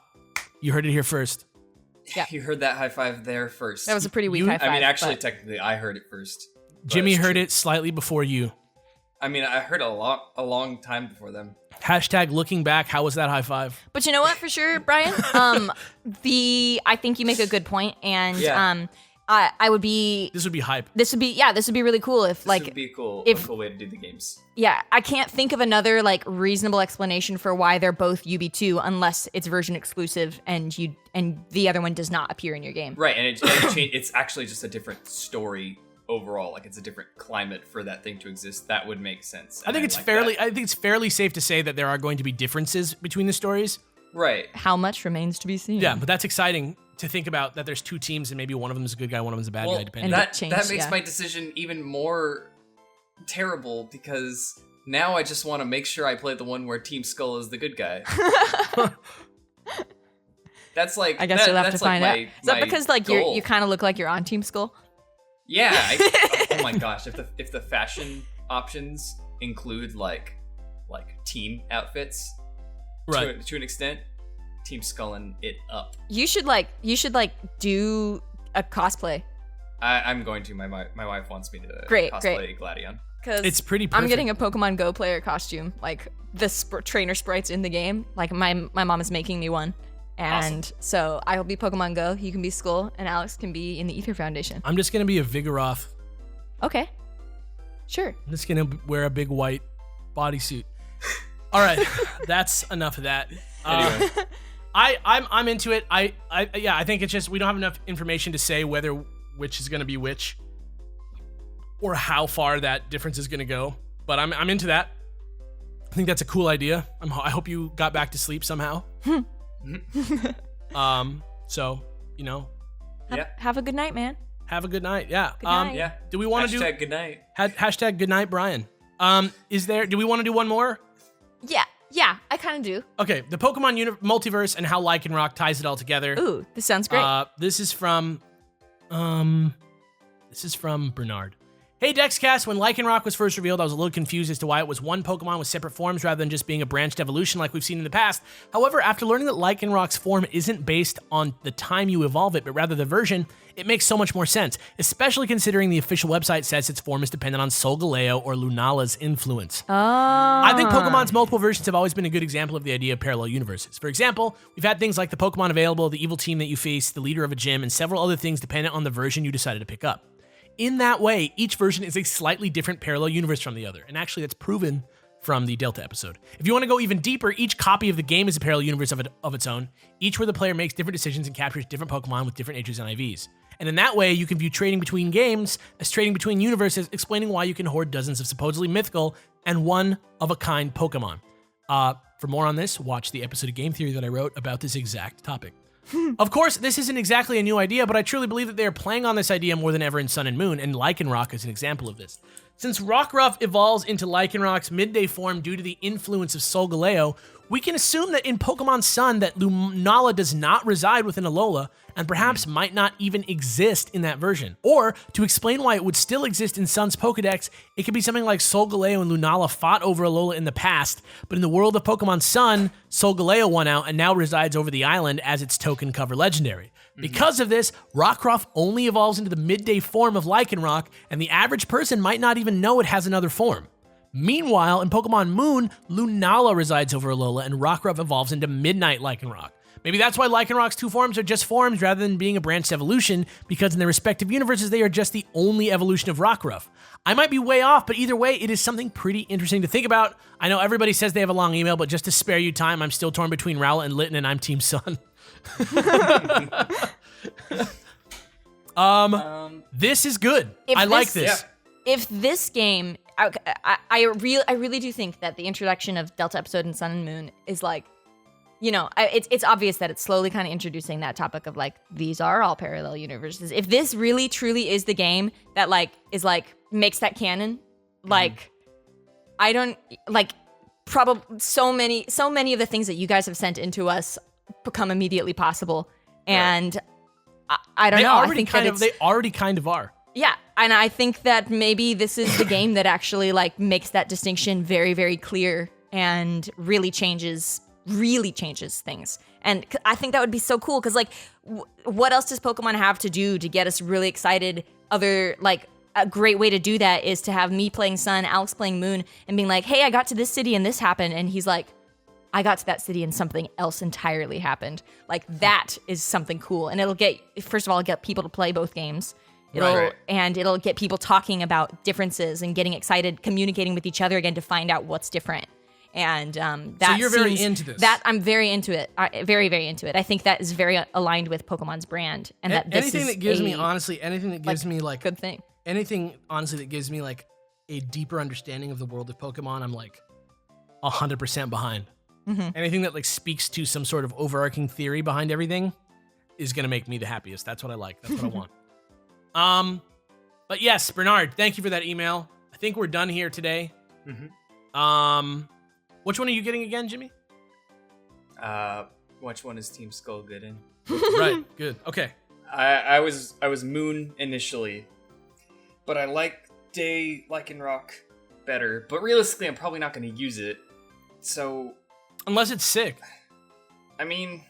You heard it here first. Yeah. You heard that high five there first. That was a pretty weak high five. I mean, actually, but- technically, I heard it first. but Jimmy it's heard true. it slightly before you. I mean, I heard a long time before them. Hashtag looking back, how was that high five? But you know what, for sure, Brian? I think you make a good point, and Yeah. I would be. This would be hype. This would be really cool if This like would be a cool way to do the games. yeah, I can't think of another like reasonable explanation for why they're both UB2 unless it's version exclusive and the other one does not appear in your game. Right, and it's actually just a different story overall. Like it's a different climate for that thing to exist. That would make sense. I think it's fairly safe to say that there are going to be differences between the stories. Right. How much remains to be seen. Yeah, but that's exciting to think about that there's two teams and maybe one of them is a good guy, one of them is a bad guy, depending. And that makes my decision even more terrible because now I just want to make sure I play the one where Team Skull is the good guy. That's like I guess you'll have to find out. Is that because like goal. you kind of look like you're on Team Skull? Yeah. Oh my gosh! If the fashion options include like team outfits, right, to an extent, Team Skullin' it up. You should do a cosplay. I'm going to. My wife wants me to Great. cosplay Gladion. Because it's pretty perfect. I'm getting a Pokemon Go player costume, like the trainer sprites in the game. Like my mom is making me one. And awesome. So I will be Pokemon Go, you can be Skull, and Alex can be in the Ether Foundation. I'm just gonna be a Vigoroth. Okay. Sure. I'm just gonna wear a big white bodysuit. All right, that's enough of that. Anyway. I'm into it. I think it's just we don't have enough information to say whether which is gonna be which, or how far that difference is gonna go. But I'm into that. I think that's a cool idea. I hope you got back to sleep somehow. So Have a good night, man. have a good night. Yeah. Good night. Yeah. Do we want to do hashtag good night? hashtag good night, Brian? Do we want to do one more? Yeah, I kind of do. Okay, the Pokemon multiverse and how Lycanroc ties it all together. Ooh, this sounds great. This is from Bernard. Hey Dexcast, when Lycanroc was first revealed, I was a little confused as to why it was one Pokemon with separate forms rather than just being a branched evolution like we've seen in the past. However, after learning that Lycanroc's form isn't based on the time you evolve it, but rather the version, it makes so much more sense, especially considering the official website says its form is dependent on Solgaleo or Lunala's influence. I think Pokemon's multiple versions have always been a good example of the idea of parallel universes. For example, we've had things like the Pokemon available, the evil team that you face, the leader of a gym, and several other things dependent on the version you decided to pick up. In that way, each version is a slightly different parallel universe from the other, and actually that's proven from the Delta episode. If you want to go even deeper, each copy of the game is a parallel universe of its own, each where the player makes different decisions and captures different Pokemon with different ages and IVs. And in that way, you can view trading between games as trading between universes, explaining why you can hoard dozens of supposedly mythical and one-of-a-kind Pokemon. For more on this, watch the episode of Game Theory that I wrote about this exact topic. Of course, this isn't exactly a new idea, but I truly believe that they are playing on this idea more than ever in Sun and Moon, and Lycanroc is an example of this. Since Rockruff evolves into Lycanroc's midday form due to the influence of Solgaleo, we can assume that in Pokemon Sun that Lunala does not reside within Alola, and perhaps might not even exist in that version. Or, to explain why it would still exist in Sun's Pokedex, it could be something like Solgaleo and Lunala fought over Alola in the past, but in the world of Pokemon Sun, Solgaleo won out and now resides over the island as its token cover legendary. Because of this, Rockruff only evolves into the midday form of Lycanroc, and the average person might not even know it has another form. Meanwhile, in Pokemon Moon, Lunala resides over Alola, and Rockruff evolves into Midnight Lycanroc. Maybe that's why Lycanroc's 2 forms are just forms rather than being a branched evolution, because in their respective universes, they are just the only evolution of Rockruff. I might be way off, but either way, it is something pretty interesting to think about. I know everybody says they have a long email, but just to spare you time, I'm still torn between Rowlet and Litten, and I'm Team Sun. This is good. I like this. If this game, I really do think that the introduction of Delta Episode and Sun and Moon is like, you know, it's obvious that it's slowly kind of introducing that topic of like, these are all parallel universes. If this really truly is the game that like is like makes that canon, like I don't like probably so many of the things that you guys have sent into us become immediately possible, and I don't know. I think they already kind of are. Yeah, and I think that maybe this is the game that actually like makes that distinction very, very clear and really changes things. And I think that would be so cool because like, what else does Pokemon have to do to get us really excited? Other like a great way to do that is to have me playing Sun, Alex playing Moon, and being like, hey, I got to this city and this happened, and he's like, I got to that city and something else entirely happened. Like that is something cool, and it'll get people to play both games. And it'll get people talking about differences and getting excited, communicating with each other again to find out what's different. And that so you're very into this. That I'm very into it. Very, very into it. I think that is very aligned with Pokemon's brand, and that this anything is that gives a, me honestly, anything that gives me like good thing. Anything honestly that gives me like a deeper understanding of the world of Pokemon, I'm like 100% behind. Anything that like speaks to some sort of overarching theory behind everything is gonna make me the happiest. That's what I like. That's what I want. But yes, Bernard, thank you for that email. I think we're done here today. Which one are you getting again, Jimmy? Which one is Team Skull good in? Right, good. Okay. I was Moon initially, but I like Day Lycanroc better. But realistically, I'm probably not going to use it. So, unless it's sick. I mean,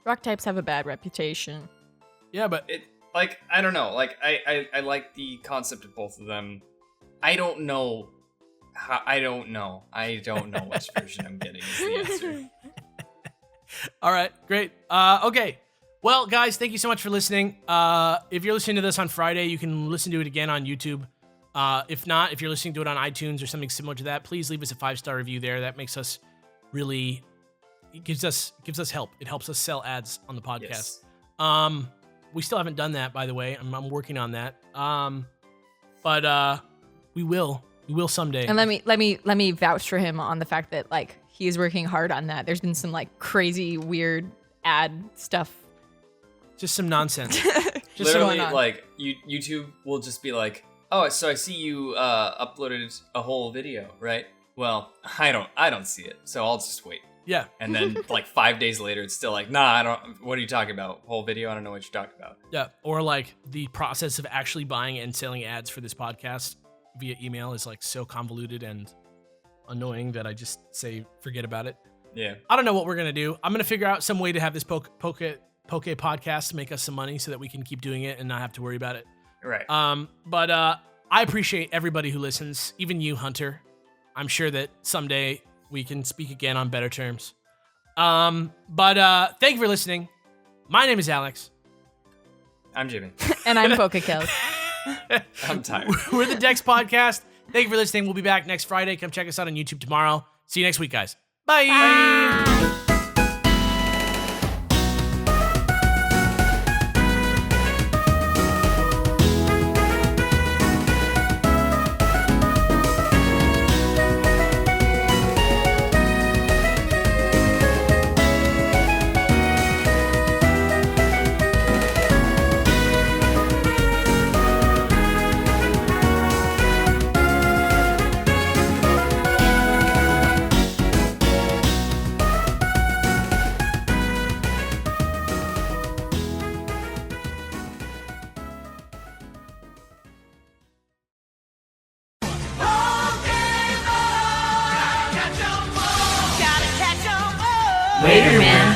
rock types have a bad reputation. Yeah, but it like I don't know. Like I like the concept of both of them. I don't know which version I'm getting is the answer. All right, great. Okay. Well, guys, thank you so much for listening. If you're listening to this on Friday, you can listen to it again on YouTube. If not, if you're listening to it on iTunes or something similar to that, please leave us a 5-star review there. That makes us really, it gives us help. It helps us sell ads on the podcast. Yes. We still haven't done that, by the way. I'm working on that. But we will someday. And let me vouch for him on the fact that like he's working hard on that. There's been some like crazy weird ad stuff. Just some nonsense. Just literally like YouTube will just be like, oh, so I see you uploaded a whole video, right? Well, I don't see it, so I'll just wait. Yeah. And then like 5 days later, it's still like, nah, I don't. What are you talking about? Whole video? I don't know what you're talking about. Yeah. Or like the process of actually buying and selling ads for this podcast via email is like so convoluted and annoying that I just say forget about it. Yeah. I don't know what we're gonna do. I'm gonna figure out some way to have this Poke podcast make us some money so that we can keep doing it and not have to worry about it. Right. But I appreciate everybody who listens, even you, Hunter. I'm sure that someday we can speak again on better terms. But thank you for listening. My name is Alex. I'm Jimmy. And I'm Kellz. I'm tired. We're the Dex Podcast. Thank you for listening. We'll be back next Friday. Come check us out on YouTube tomorrow. See you next week, guys. Bye. Bye. Waiter man.